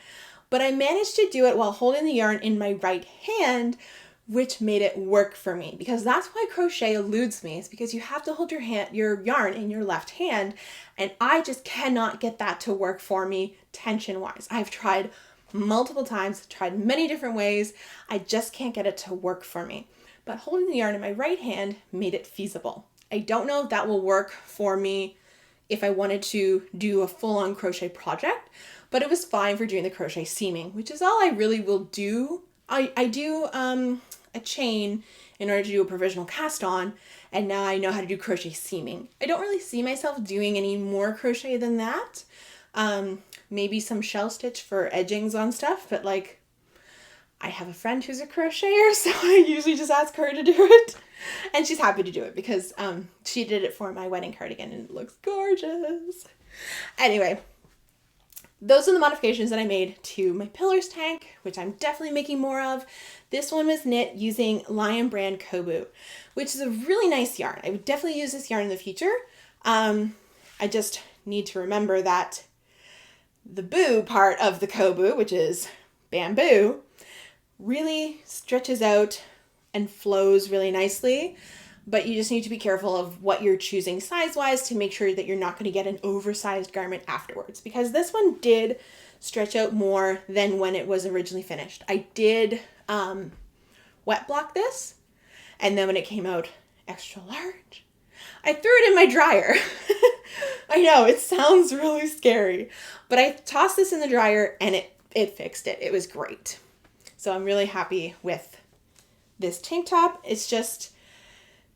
but I managed to do it while holding the yarn in my right hand, which made it work for me, because that's why crochet eludes me, is because you have to hold your yarn in your left hand, and I just cannot get that to work for me tension wise. I've tried multiple times, tried many different ways. I just can't get it to work for me. But holding the yarn in my right hand made it feasible. I don't know if that will work for me if I wanted to do a full-on crochet project, but it was fine for doing the crochet seaming, which is all I really will do I do a chain in order to do a provisional cast on, and now I know how to do crochet seaming. I don't really see myself doing any more crochet than that. Maybe some shell stitch for edgings on stuff, but like, I have a friend who's a crocheter, so I usually just ask her to do it. And she's happy to do it because she did it for my wedding cardigan and it looks gorgeous. Anyway, those are the modifications that I made to my pillars tank, which I'm definitely making more of. This one was knit using Lion Brand Kobu, which is a really nice yarn. I would definitely use this yarn in the future. I just need to remember that the boo part of the Kobu, which is bamboo, really stretches out and flows really nicely, but you just need to be careful of what you're choosing size-wise to make sure that you're not going to get an oversized garment afterwards, because this one did stretch out more than when it was originally finished. I did wet block this, and then when it came out extra large, I threw it in my dryer. I know, it sounds really scary, but I tossed this in the dryer and it fixed it. It was great. So I'm really happy with this tank top. It's just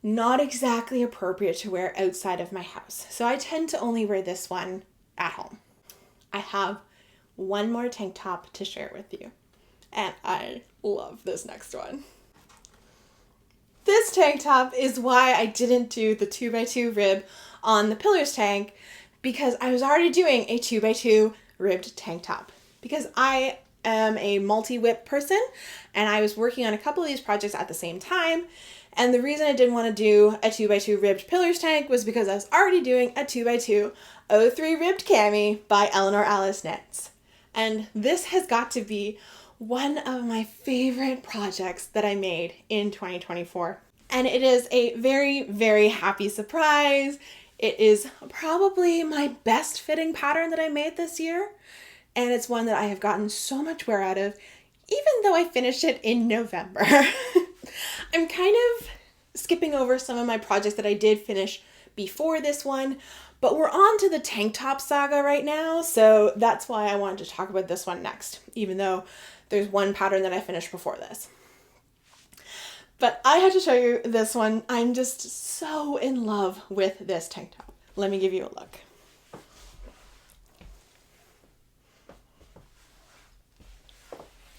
not exactly appropriate to wear outside of my house. So I tend to only wear this one at home. I have one more tank top to share with you, and I love this next one. This tank top is why I didn't do the 2x2 rib on the pillars tank, because I was already doing a 2x2 ribbed tank top, because I am a multi-whip person and I was working on a couple of these projects at the same time. And the reason I didn't want to do a 2x2 ribbed pillars tank was because I was already doing a 2x2 03 ribbed cami by Eleanor Alice Knits. And this has got to be one of my favorite projects that I made in 2024. And it is a very, very happy surprise. It is probably my best fitting pattern that I made this year. And it's one that I have gotten so much wear out of, even though I finished it in November. I'm kind of skipping over some of my projects that I did finish before this one, but we're on to the tank top saga right now, so that's why I wanted to talk about this one next, even though there's one pattern that I finished before this. But I have to show you this one. I'm just so in love with this tank top. Let me give you a look.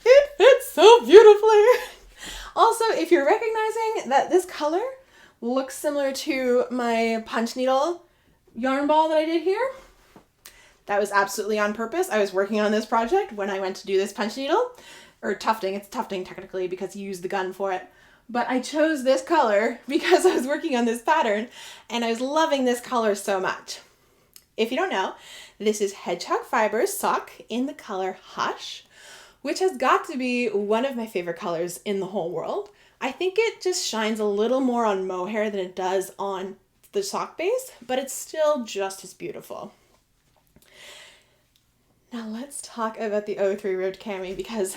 It fits so beautifully. Also, if you're recognizing that this color looks similar to my punch needle yarn ball that I did here, that was absolutely on purpose. I was working on this project when I went to do this punch needle, or tufting. It's tufting technically because you use the gun for it. But I chose this color because I was working on this pattern and I was loving this color so much. If you don't know, this is Hedgehog Fibers sock in the color Hush, which has got to be one of my favorite colors in the whole world. I think it just shines a little more on mohair than it does on the sock base, but it's still just as beautiful. Now let's talk about the 03 ribbed cami because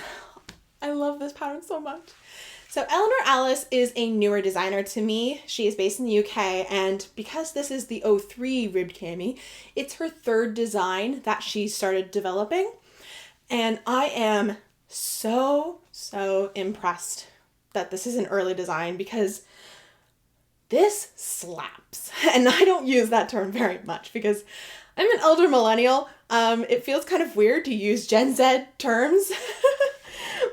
I love this pattern so much. So Eleanor Alice is a newer designer to me. She is based in the UK, and because this is the 03 ribbed cami, it's her third design that she started developing. And I am so impressed that this is an early design because this slaps. And I don't use that term very much because I'm an elder millennial. It feels kind of weird to use Gen Z terms,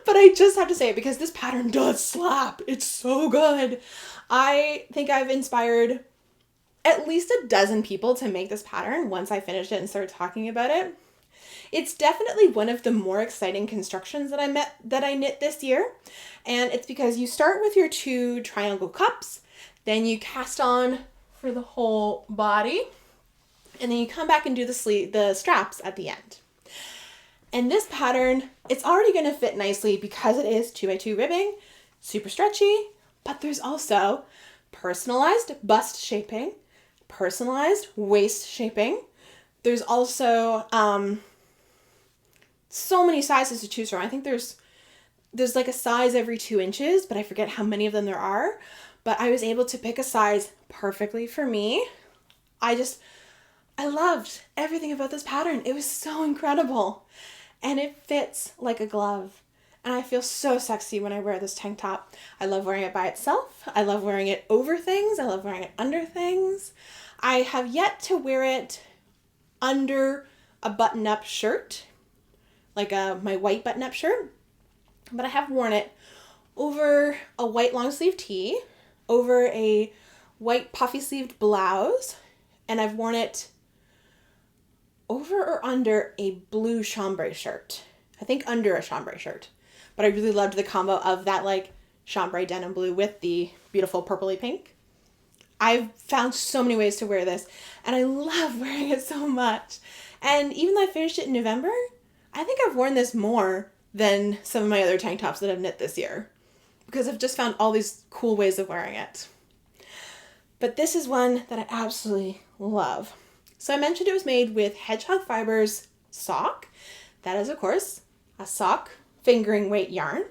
but I just have to say it because this pattern does slap. It's so good. I think I've inspired at least a dozen people to make this pattern once I finished it and started talking about it. It's definitely one of the more exciting constructions that I knit this year. And it's because you start with your 2 triangle cups, then you cast on for the whole body, and then you come back and do the straps at the end. And this pattern, it's already going to fit nicely because it is 2x2 ribbing, super stretchy, but there's also personalized bust shaping, personalized waist shaping. There's also so many sizes to choose from. I think there's like a size every 2 inches, but I forget how many of them there are. But I was able to pick a size perfectly for me. I loved everything about this pattern. It was so incredible. And it fits like a glove. And I feel so sexy when I wear this tank top. I love wearing it by itself. I love wearing it over things. I love wearing it under things. I have yet to wear it under a button-up shirt, like my white button-up shirt. But I have worn it over a white long sleeve tee, over a white puffy sleeved blouse, and I've worn it over or under a blue chambray shirt. I think under a chambray shirt. But I really loved the combo of that like chambray denim blue with the beautiful purpley pink. I've found so many ways to wear this, and I love wearing it so much. And even though I finished it in November, I think I've worn this more than some of my other tank tops that I've knit this year, because I've just found all these cool ways of wearing it. But this is one that I absolutely love. So I mentioned it was made with Hedgehog Fibers sock. That is, of course, a sock fingering weight yarn.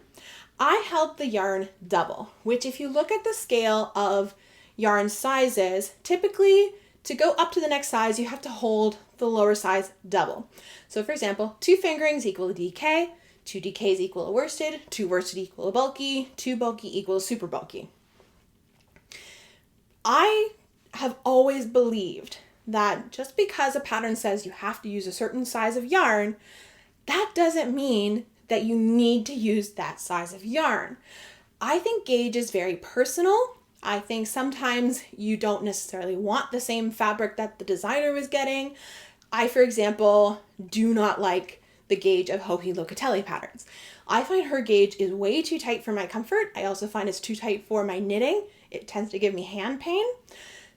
I held the yarn double, which if you look at the scale of yarn sizes, typically to go up to the next size, you have to hold the lower size double. So for example, 2 fingerings equal a DK, 2 DKs equal a worsted, 2 worsted equal a bulky, 2 bulky equals super bulky. I have always believed that just because a pattern says you have to use a certain size of yarn, that doesn't mean that you need to use that size of yarn. I think gauge is very personal. I think sometimes you don't necessarily want the same fabric that the designer was getting. I, for example, do not like the gauge of Joji Locatelli patterns. I find her gauge is way too tight for my comfort. I also find it's too tight for my knitting. It tends to give me hand pain.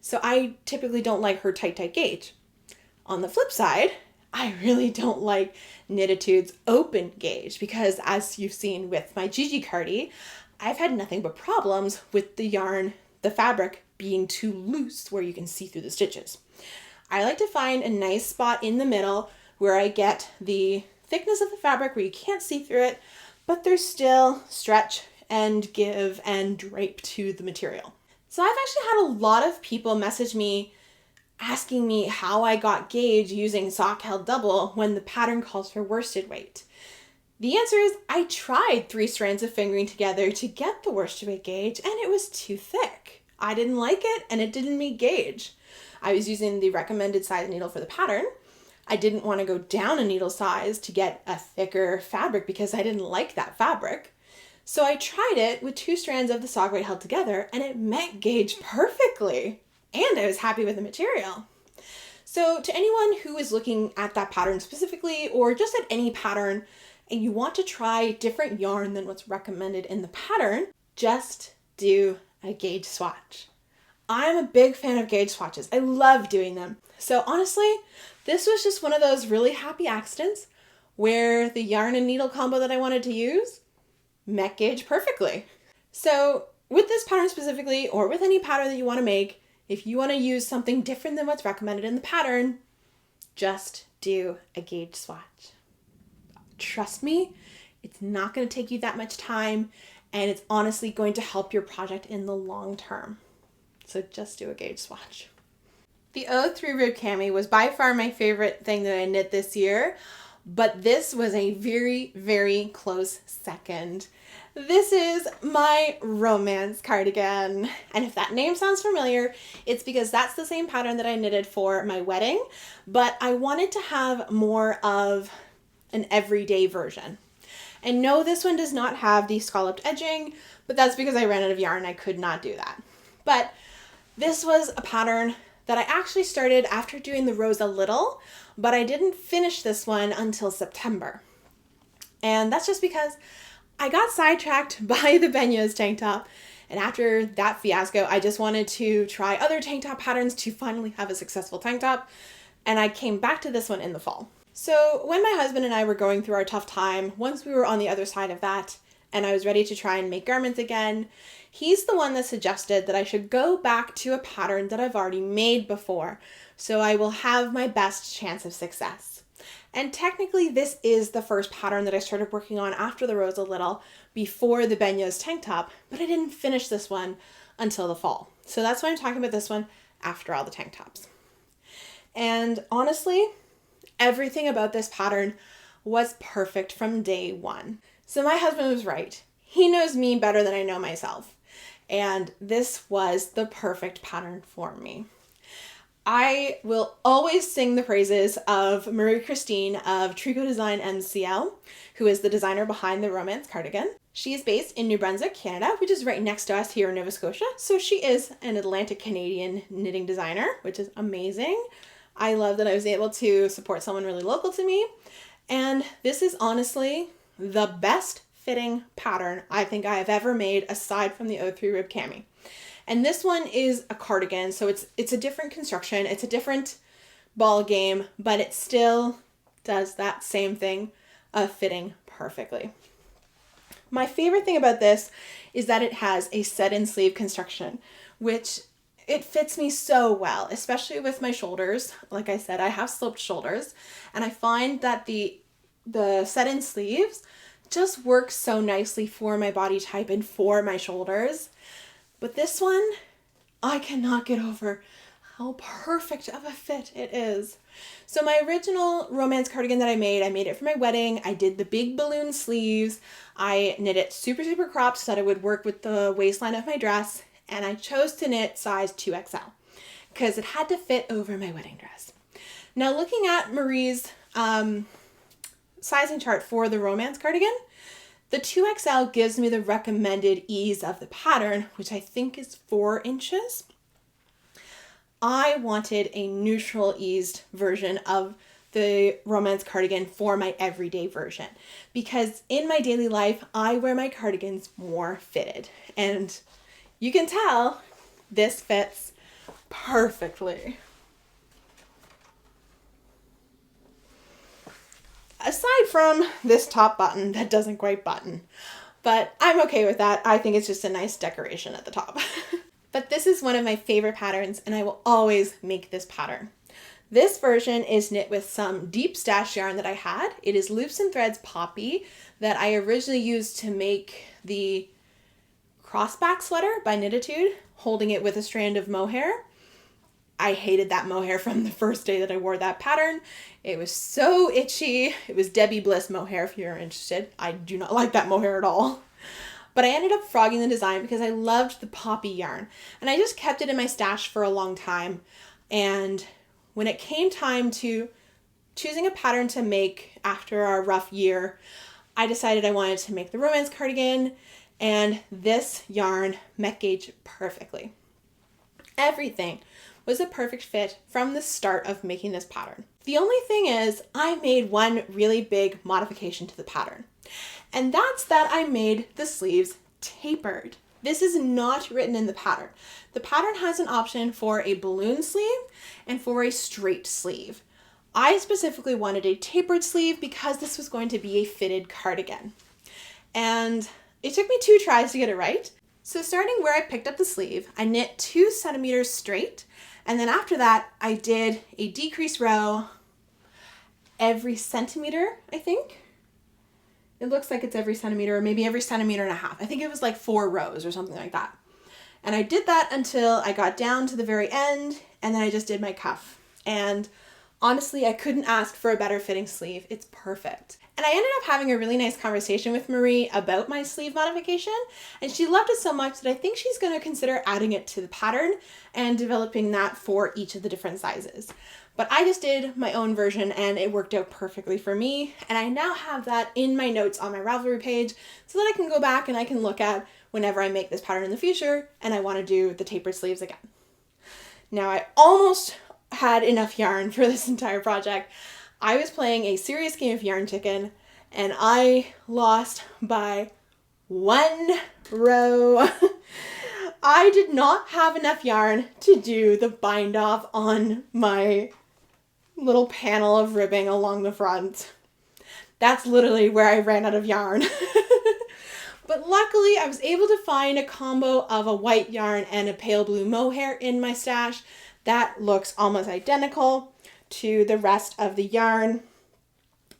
So I typically don't like her tight gauge. On the flip side, I really don't like Knititude's open gauge because, as you've seen with my Gigi Cardi, I've had nothing but problems with the yarn, the fabric being too loose where you can see through the stitches. I like to find a nice spot in the middle where I get the thickness of the fabric where you can't see through it, but there's still stretch and give and drape to the material. So I've actually had a lot of people message me asking me how I got gauge using sock held double when the pattern calls for worsted weight. The answer is I tried 3 strands of fingering together to get the worsted weight gauge, and it was too thick. I didn't like it, and it didn't meet gauge. I was using the recommended size needle for the pattern. I didn't want to go down a needle size to get a thicker fabric because I didn't like that fabric. So I tried it with 2 strands of the sock weight held together, and it met gauge perfectly. And I was happy with the material. So to anyone who is looking at that pattern specifically, or just at any pattern, and you want to try different yarn than what's recommended in the pattern, just do a gauge swatch. I'm a big fan of gauge swatches. I love doing them. So honestly, this was just one of those really happy accidents where the yarn and needle combo that I wanted to use met gauge perfectly. So with this pattern specifically, or with any pattern that you want to make, if you want to use something different than what's recommended in the pattern, just do a gauge swatch. Trust me, it's not going to take you that much time, and it's honestly going to help your project in the long term. So just do a gauge swatch. The 03 rib cami was by far my favorite thing that I knit this year, but this was a very, very close second. This is my romance cardigan. And if that name sounds familiar, it's because that's the same pattern that I knitted for my wedding, but I wanted to have more of an everyday version. And no, this one does not have the scalloped edging, but that's because I ran out of yarn. I could not do that. But this was a pattern that I actually started after doing the Rosa Little, but I didn't finish this one until September. And that's just because I got sidetracked by the Benas tank top, and after that fiasco, I just wanted to try other tank top patterns to finally have a successful tank top, and I came back to this one in the fall. So when my husband and I were going through our tough time, once we were on the other side of that, and I was ready to try and make garments again, he's the one that suggested that I should go back to a pattern that I've already made before, so I will have my best chance of success. And technically this is the first pattern that I started working on after the Rosa Little, before the Benas tank top, but I didn't finish this one until the fall. So that's why I'm talking about this one after all the tank tops. And honestly, everything about this pattern was perfect from day one. So my husband was right. He knows me better than I know myself. And this was the perfect pattern for me. I will always sing the praises of Marie Christine of Tricot Design MCL, who is the designer behind the romance cardigan. She is based in New Brunswick, Canada, which is right next to us here in Nova Scotia. So she is an Atlantic Canadian knitting designer, which is amazing. I love that I was able to support someone really local to me. And this is honestly the best fitting pattern I think I have ever made aside from the O3 rib cami. And this one is a cardigan, so it's a different construction, it's a different ball game, but it still does that same thing of fitting perfectly. My favorite thing about this is that it has a set-in sleeve construction, which it fits me so well, especially with my shoulders. Like I said, I have sloped shoulders, and I find that the set-in sleeves just work so nicely for my body type and for my shoulders. But this one, I cannot get over how perfect of a fit it is. So my original romance cardigan that I made it for my wedding. I did the big balloon sleeves. I knit it super, super cropped so that it would work with the waistline of my dress. And I chose to knit size 2XL because it had to fit over my wedding dress. Now looking at Marie's sizing chart for the romance cardigan, the 2XL gives me the recommended ease of the pattern, which I think is 4 inches. I wanted a neutral eased version of the romance cardigan for my everyday version because in my daily life, I wear my cardigans more fitted. And you can tell this fits perfectly. Aside from this top button that doesn't quite button, but I'm okay with that. I think it's just a nice decoration at the top. But this is one of my favorite patterns and I will always make this pattern. This version is knit with some deep stash yarn that I had. It is Loops and Threads Poppy that I originally used to make the crossback sweater by Knititude, holding it with a strand of mohair. I hated that mohair from the first day that I wore that pattern. It was so itchy. It was Debbie Bliss mohair if you're interested. I do not like that mohair at all. But I ended up frogging the design because I loved the poppy yarn. And I just kept it in my stash for a long time. And when it came time to choosing a pattern to make after our rough year, I decided I wanted to make the romance cardigan. And this yarn met gauge perfectly. Everything was a perfect fit from the start of making this pattern. The only thing is I made one really big modification to the pattern, and that's that I made the sleeves tapered. This is not written in the pattern. The pattern has an option for a balloon sleeve and for a straight sleeve. I specifically wanted a tapered sleeve because this was going to be a fitted cardigan. And it took me 2 tries to get it right. So starting where I picked up the sleeve, I knit 2 centimeters straight. And then after that, I did a decreased row every centimeter, I think. It looks like it's every centimeter or maybe every centimeter and a half. I think it was like 4 rows or something like that. And I did that until I got down to the very end and then I just did my cuff. And honestly, I couldn't ask for a better fitting sleeve. It's perfect. And I ended up having a really nice conversation with Marie about my sleeve modification, and she loved it so much that I think she's going to consider adding it to the pattern and developing that for each of the different sizes. But I just did my own version and it worked out perfectly for me, and I now have that in my notes on my Ravelry page so that I can go back and I can look at whenever I make this pattern in the future and I want to do the tapered sleeves again. Now I almost had enough yarn for this entire project. I was playing a serious game of Yarn Chicken and I lost by 1 row. I did not have enough yarn to do the bind off on my little panel of ribbing along the front. That's literally where I ran out of yarn. But luckily I was able to find a combo of a white yarn and a pale blue mohair in my stash that looks almost identical to the rest of the yarn.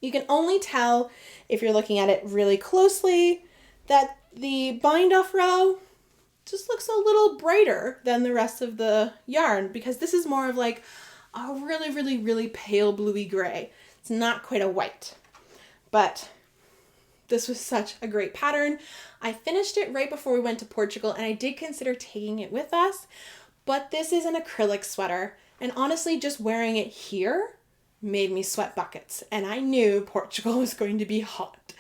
You can only tell if you're looking at it really closely that the bind off row just looks a little brighter than the rest of the yarn because this is more of like a really, really, really pale bluey gray. It's not quite a white, but this was such a great pattern. I finished it right before we went to Portugal, and I did consider taking it with us, but this is an acrylic sweater, and honestly, just wearing it here made me sweat buckets, and I knew Portugal was going to be hot.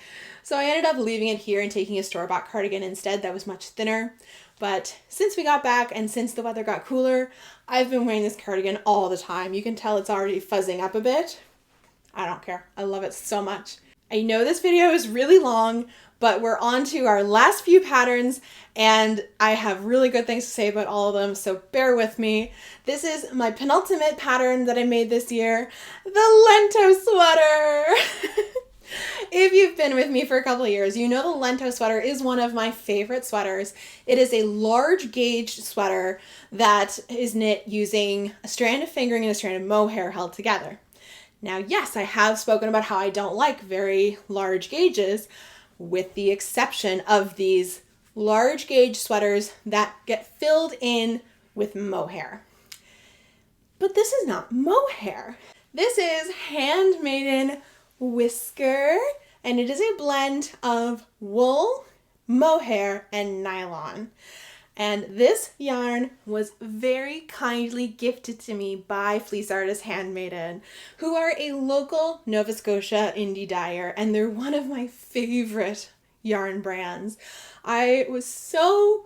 So I ended up leaving it here and taking a store-bought cardigan instead that was much thinner. But since we got back and since the weather got cooler, I've been wearing this cardigan all the time. You can tell it's already fuzzing up a bit. I don't care. I love it so much. I know this video is really long, but we're on to our last few patterns, and I have really good things to say about all of them, so bear with me. This is my penultimate pattern that I made this year, the Lento sweater. If you've been with me for a couple of years, you know the Lento sweater is one of my favorite sweaters. It is a large gauge sweater that is knit using a strand of fingering and a strand of mohair held together. Now, yes, I have spoken about how I don't like very large gauges, with the exception of these large gauge sweaters that get filled in with mohair. But this is not mohair. This is handmaiden whisker, and it is a blend of wool, mohair, and nylon. And this yarn was very kindly gifted to me by fleece artist Handmaiden, who are a local Nova Scotia indie dyer, and they're one of my favorite yarn brands. I was so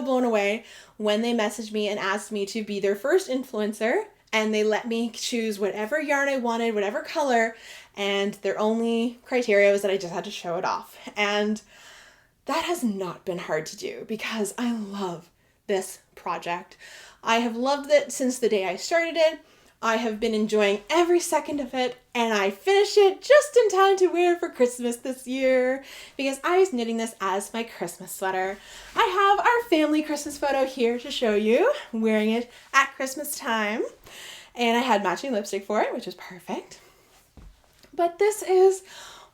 blown away when they messaged me and asked me to be their first influencer, and they let me choose whatever yarn I wanted, whatever color, and their only criteria was that I just had to show it off. And that has not been hard to do because I love this project. I have loved it since the day I started it. I have been enjoying every second of it, and I finished it just in time to wear for Christmas this year because I was knitting this as my Christmas sweater. I have our family Christmas photo here to show you, wearing it at Christmas time, and I had matching lipstick for it, which was perfect. But this is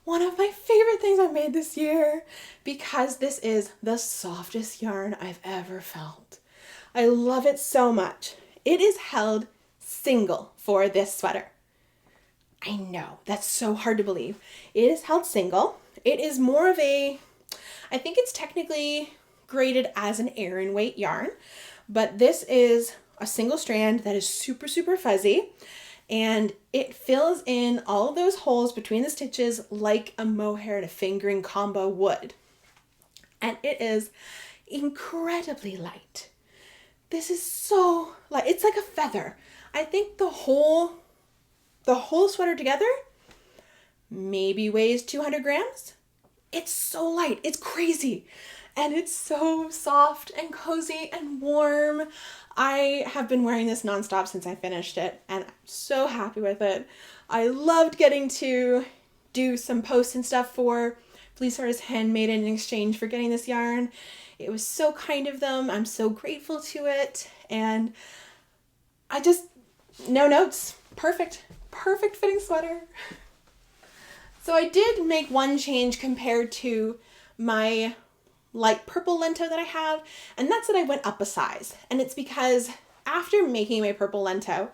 one of my favorite things I've made this year because this is the softest yarn I've ever felt. I love it so much. It is held single for this sweater. I know, that's so hard to believe. It is held single. It is more of a, I think it's technically graded as an Aran weight yarn, but this is a single strand that is super fuzzy. And it fills in all of those holes between the stitches like a mohair and a fingering combo would. And it is incredibly light. This is so light. It's like a feather. I think the whole sweater together maybe weighs 200 grams. It's so light. It's crazy. And it's so soft and cozy and warm. I have been wearing this nonstop since I finished it, and I'm so happy with it. I loved getting to do some posts and stuff for Fleece Artist Handmaiden in exchange for getting this yarn. It was so kind of them. I'm so grateful to it, and no notes. Perfect fitting sweater. So I did make one change compared to my light purple Lento that I have, and that's that I went up a size. And it's because after making my purple Lento,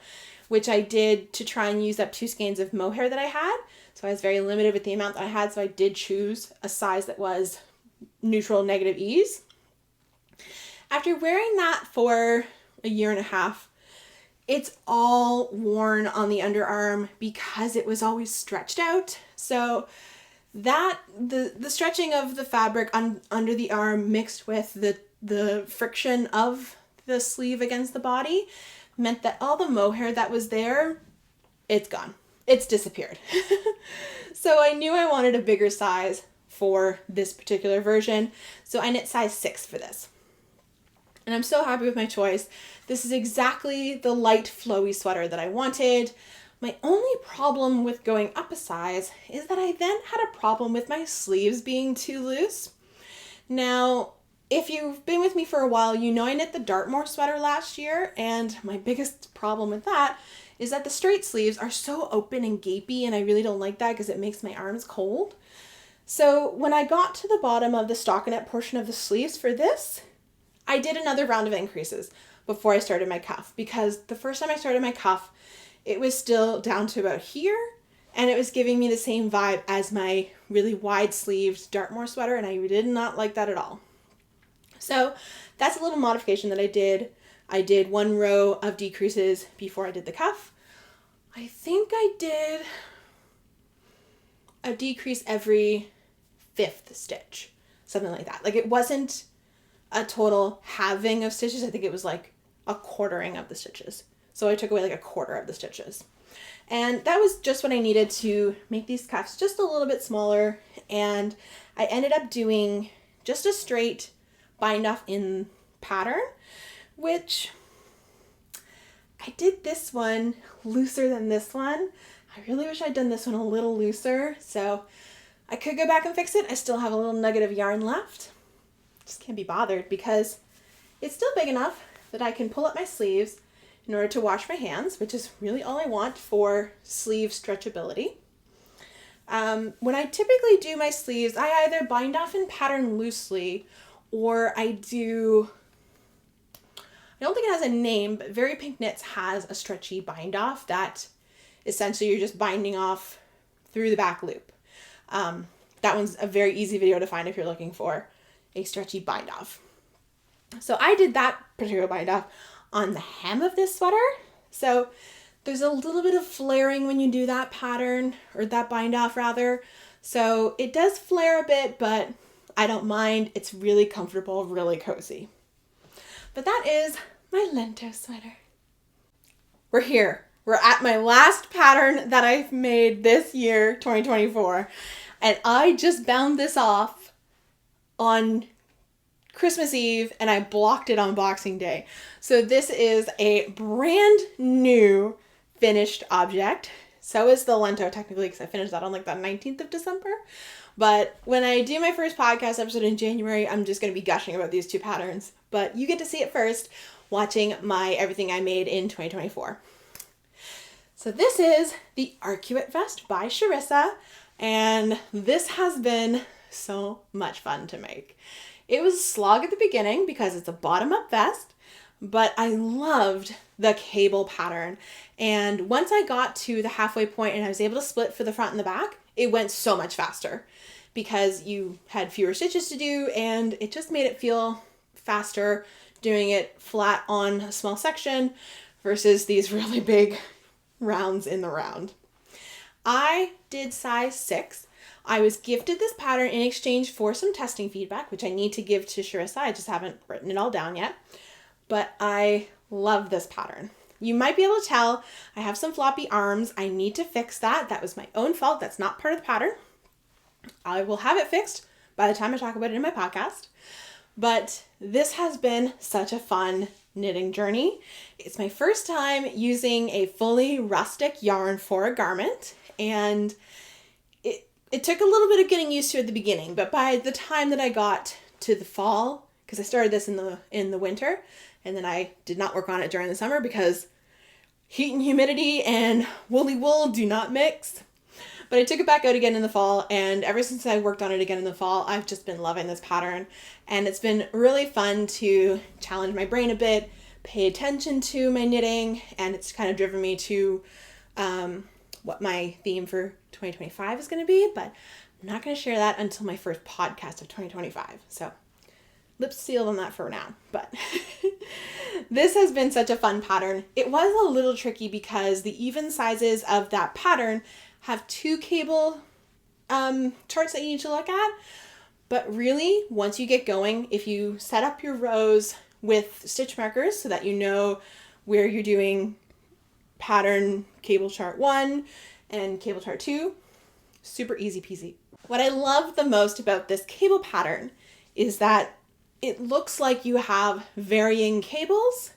which I did to try and use up 2 skeins of mohair that I had, so I was very limited with the amount that I had, so I did choose a size that was neutral negative ease. After wearing that for a year and a half, it's all worn on the underarm because it was always stretched out. So that the stretching of the fabric under the arm mixed with the friction of the sleeve against the body meant that all the mohair that was there, it's gone. It's disappeared. So I knew I wanted a bigger size for this particular version, so I knit size 6 for this. And I'm so happy with my choice. This is exactly the light flowy sweater that I wanted. My only problem with going up a size is that I then had a problem with my sleeves being too loose. Now, if you've been with me for a while, you know I knit the Dartmoor sweater last year, and my biggest problem with that is that the straight sleeves are so open and gapey, and I really don't like that because it makes my arms cold. So when I got to the bottom of the stockinette portion of the sleeves for this, I did another round of increases before I started my cuff, because the first time I started my cuff, it was still down to about here, and it was giving me the same vibe as my really wide sleeved Dartmoor sweater, and I did not like that at all. So that's a little modification that I did. I did 1 row of decreases before I did the cuff. I think I did a decrease every 5th stitch, something like that. Like, it wasn't a total halving of stitches. I think it was like a quartering of the stitches. So I took away like a quarter of the stitches. And that was just what I needed to make these cuffs just a little bit smaller. And I ended up doing just a straight bind off in pattern, which I did this one looser than this one. I really wish I'd done this one a little looser, so I could go back and fix it. I still have a little nugget of yarn left. Just can't be bothered because it's still big enough that I can pull up my sleeves in order to wash my hands, which is really all I want for sleeve stretchability. When I typically do my sleeves, I either bind off in pattern loosely, or I don't think it has a name, but Very Pink Knits has a stretchy bind off that essentially you're just binding off through the back loop. That one's a very easy video to find if you're looking for a stretchy bind off. So I did that particular bind off on the hem of this sweater. So there's a little bit of flaring when you do that pattern, or that bind off rather. So it does flare a bit, but I don't mind. It's really comfortable, really cozy. But that is my Lento sweater. We're here. We're at my last pattern that I've made this year, 2024. And I just bound this off on Christmas Eve and I blocked it on Boxing Day. So this is a brand new finished object. So is the Lento technically, because I finished that on like the 19th of December. But when I do my first podcast episode in January, I'm just going to be gushing about these 2 patterns. But you get to see it first watching my Everything I Made in 2024. So this is the Arcuate Vest by Charissa, and this has been so much fun to make. It was a slog at the beginning because it's a bottom-up vest, but I loved the cable pattern. And once I got to the halfway point and I was able to split for the front and the back, it went so much faster because you had fewer stitches to do, and it just made it feel faster doing it flat on a small section versus these really big rounds in the round. I did size 6. I was gifted this pattern in exchange for some testing feedback, which I need to give to Charissa. I just haven't written it all down yet. But I love this pattern. You might be able to tell I have some floppy arms. I need to fix that. That was my own fault. That's not part of the pattern. I will have it fixed by the time I talk about it in my podcast. But this has been such a fun knitting journey. It's my first time using a fully rustic yarn for a garment, and it took a little bit of getting used to at the beginning, but by the time that I got to the fall, because I started this in the winter, and then I did not work on it during the summer because heat and humidity and woolly wool do not mix. But I took it back out again in the fall, and ever since I worked on it again in the fall, I've just been loving this pattern. And it's been really fun to challenge my brain a bit, pay attention to my knitting, and it's kind of driven me to what my theme for 2025 is going to be, but I'm not going to share that until my first podcast of 2025. So lips sealed on that for now. But this has been such a fun pattern. It was a little tricky because the even sizes of that pattern have 2 cable charts that you need to look at. But really, once you get going, if you set up your rows with stitch markers so that you know where you're doing pattern cable chart 1 and cable chart 2, super easy peasy. What I love the most about this cable pattern is that it looks like you have varying cables,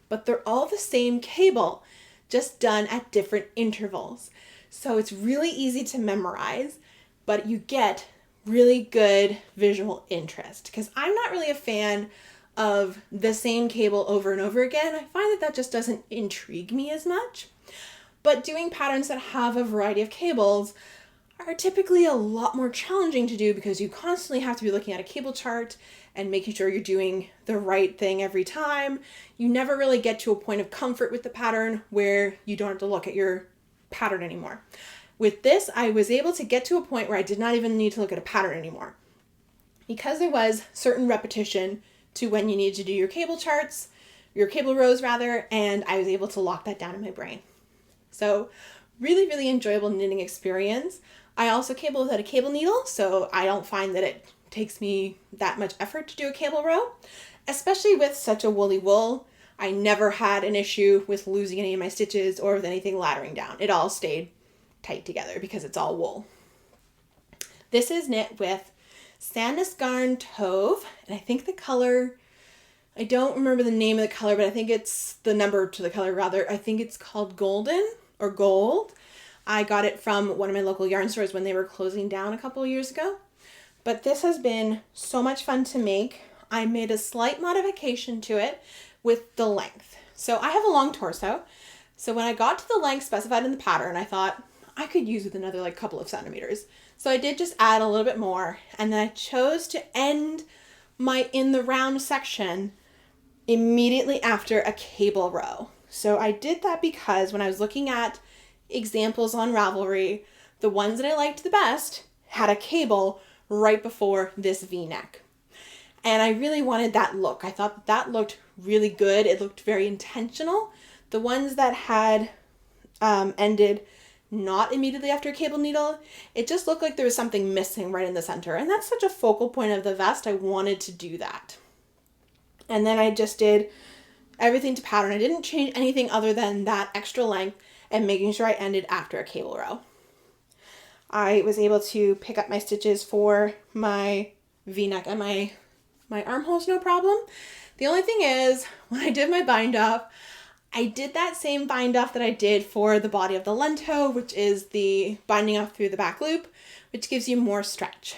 but they're all the same cable, just done at different intervals. So it's really easy to memorize, but you get really good visual interest, because I'm not really a fan of the same cable over and over again. I find that just doesn't intrigue me as much. But doing patterns that have a variety of cables are typically a lot more challenging to do because you constantly have to be looking at a cable chart and making sure you're doing the right thing every time. You never really get to a point of comfort with the pattern where you don't have to look at your pattern anymore. With this, I was able to get to a point where I did not even need to look at a pattern anymore. Because there was certain repetition to when you need to do your cable charts, your cable rows rather, and I was able to lock that down in my brain. So really, really enjoyable knitting experience. I also cable without a cable needle, so I don't find that it takes me that much effort to do a cable row, especially with such a woolly wool. I never had an issue with losing any of my stitches or with anything laddering down. It all stayed tight together because it's all wool. This is knit with Sandusgarn Tauve, and I think the color, I don't remember the name of the color, but I think it's the number to the color rather. I think it's called Golden or Gold. I got it from one of my local yarn stores when they were closing down a couple of years ago. But this has been so much fun to make. I made a slight modification to it with the length. So I have a long torso. So when I got to the length specified in the pattern, I thought I could use with another like couple of centimeters. So I did just add a little bit more, and then I chose to end my in the round section immediately after a cable row. So I did that because when I was looking at examples on Ravelry, the ones that I liked the best had a cable right before this V-neck. And I really wanted that look. I thought that looked really good. It looked very intentional. The ones that had ended not immediately after a cable needle, it just looked like there was something missing right in the center. And that's such a focal point of the vest. I wanted to do that. And then I just did everything to pattern. I didn't change anything other than that extra length and making sure I ended after a cable row. I was able to pick up my stitches for my V-neck and my armholes no problem. The only thing is, when I did my bind off, I did that same bind off that I did for the body of the lento, which is the binding off through the back loop, which gives you more stretch.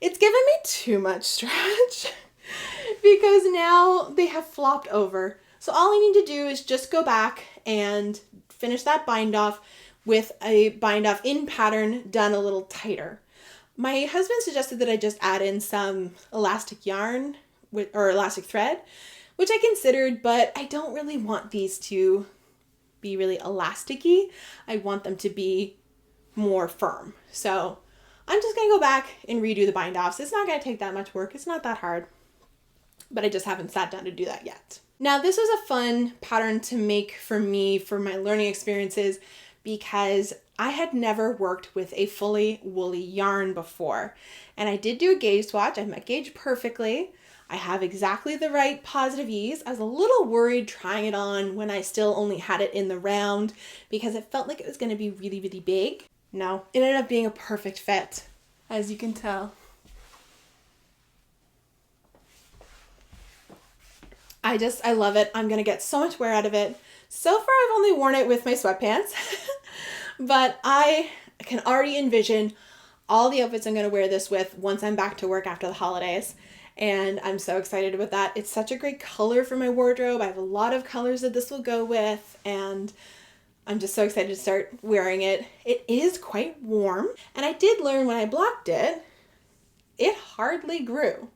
It's given me too much stretch because now they have flopped over. So all I need to do is just go back and finish that bind off with a bind off in pattern done a little tighter. My husband suggested that I just add in some elastic yarn or elastic thread, which I considered, but I don't really want these to be really elasticy. I want them to be more firm. So I'm just going to go back and redo the bind offs. It's not going to take that much work. It's not that hard, but I just haven't sat down to do that yet. Now, this was a fun pattern to make for me for my learning experiences because I had never worked with a fully woolly yarn before. And I did do a gauge swatch. I met gauge perfectly. I have exactly the right positive ease. I was a little worried trying it on when I still only had it in the round because it felt like it was going to be really, really big. No, it ended up being a perfect fit, as you can tell. I love it. I'm going to get so much wear out of it. So far, I've only worn it with my sweatpants, but I can already envision all the outfits I'm going to wear this with once I'm back to work after the holidays. And I'm so excited about that. It's such a great color for my wardrobe. I have a lot of colors that this will go with, and I'm just so excited to start wearing it. It is quite warm, and I did learn when I blocked it, it hardly grew.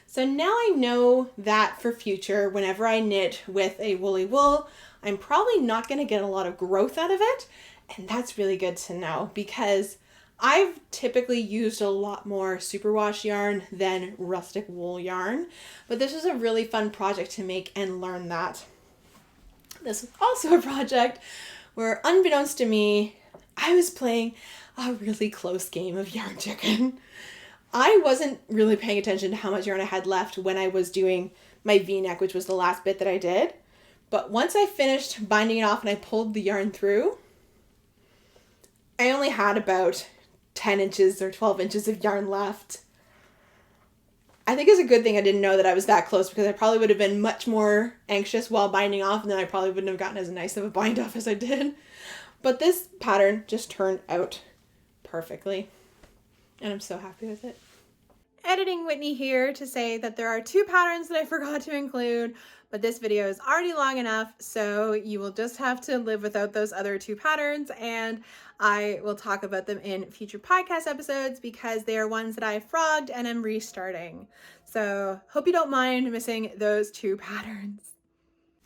So now I know that for future, whenever I knit with a woolly wool, I'm probably not going to get a lot of growth out of it. And that's really good to know because I've typically used a lot more superwash yarn than rustic wool yarn, but this was a really fun project to make and learn that. This was also a project where, unbeknownst to me, I was playing a really close game of yarn chicken. I wasn't really paying attention to how much yarn I had left when I was doing my V-neck, which was the last bit that I did. But once I finished binding it off and I pulled the yarn through, I only had about 10 inches or 12 inches of yarn left. I think it's a good thing I didn't know that I was that close because I probably would have been much more anxious while binding off, and then I probably wouldn't have gotten as nice of a bind off as I did. But this pattern just turned out perfectly, and I'm so happy with it. Editing Whitney here to say that there are 2 patterns that I forgot to include, but this video is already long enough, so you will just have to live without those other 2 patterns, and I will talk about them in future podcast episodes because they are ones that I frogged and am restarting. So hope you don't mind missing those 2 patterns.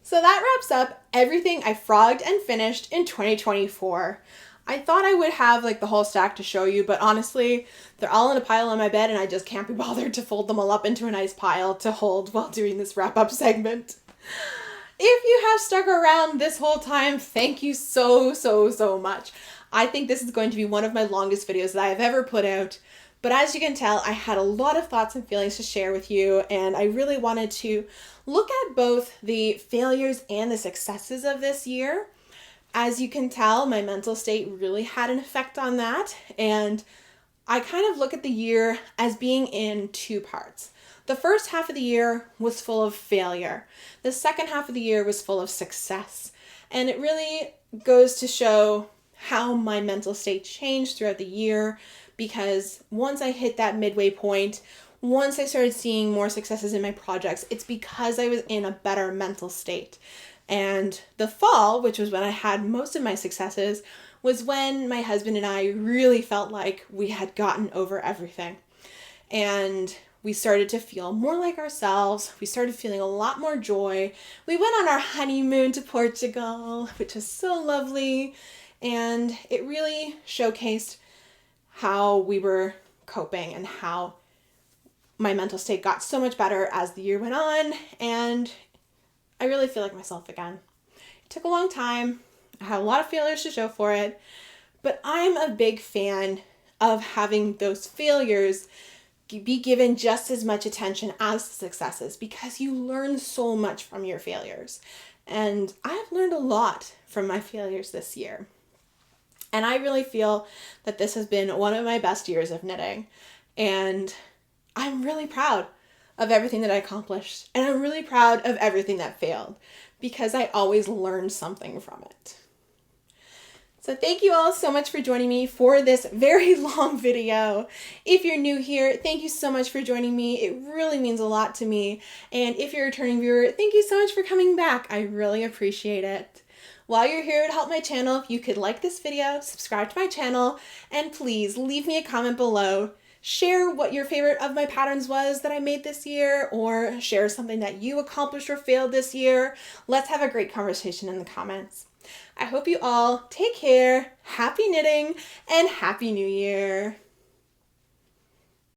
So that wraps up everything I frogged and finished in 2024. I thought I would have like the whole stack to show you, but honestly, they're all in a pile on my bed and I just can't be bothered to fold them all up into a nice pile to hold while doing this wrap-up segment. If you have stuck around this whole time, thank you so much. I think this is going to be one of my longest videos that I have ever put out. But as you can tell, I had a lot of thoughts and feelings to share with you, and I really wanted to look at both the failures and the successes of this year. As you can tell, my mental state really had an effect on that, and I kind of look at the year as being in two parts. The first half of the year was full of failure. The second half of the year was full of success, and it really goes to show how my mental state changed throughout the year, because once I hit that midway point, once I started seeing more successes in my projects, it's because I was in a better mental state. And the fall, which was when I had most of my successes, was when my husband and I really felt like we had gotten over everything. And we started to feel more like ourselves. We started feeling a lot more joy. We went on our honeymoon to Portugal, which was so lovely. And it really showcased how we were coping and how my mental state got so much better as the year went on, and I really feel like myself again. It took a long time. I had a lot of failures to show for it, but I'm a big fan of having those failures be given just as much attention as the successes, because you learn so much from your failures. And I've learned a lot from my failures this year. And I really feel that this has been one of my best years of knitting. And I'm really proud of everything that I accomplished. And I'm really proud of everything that failed, because I always learned something from it. So thank you all so much for joining me for this very long video. If you're new here, thank you so much for joining me. It really means a lot to me. And if you're a returning viewer, thank you so much for coming back. I really appreciate it. While you're here to help my channel, if you could like this video, subscribe to my channel, and please leave me a comment below. Share what your favorite of my patterns was that I made this year, or share something that you accomplished or failed this year. Let's have a great conversation in the comments. I hope you all take care, happy knitting, and Happy New Year!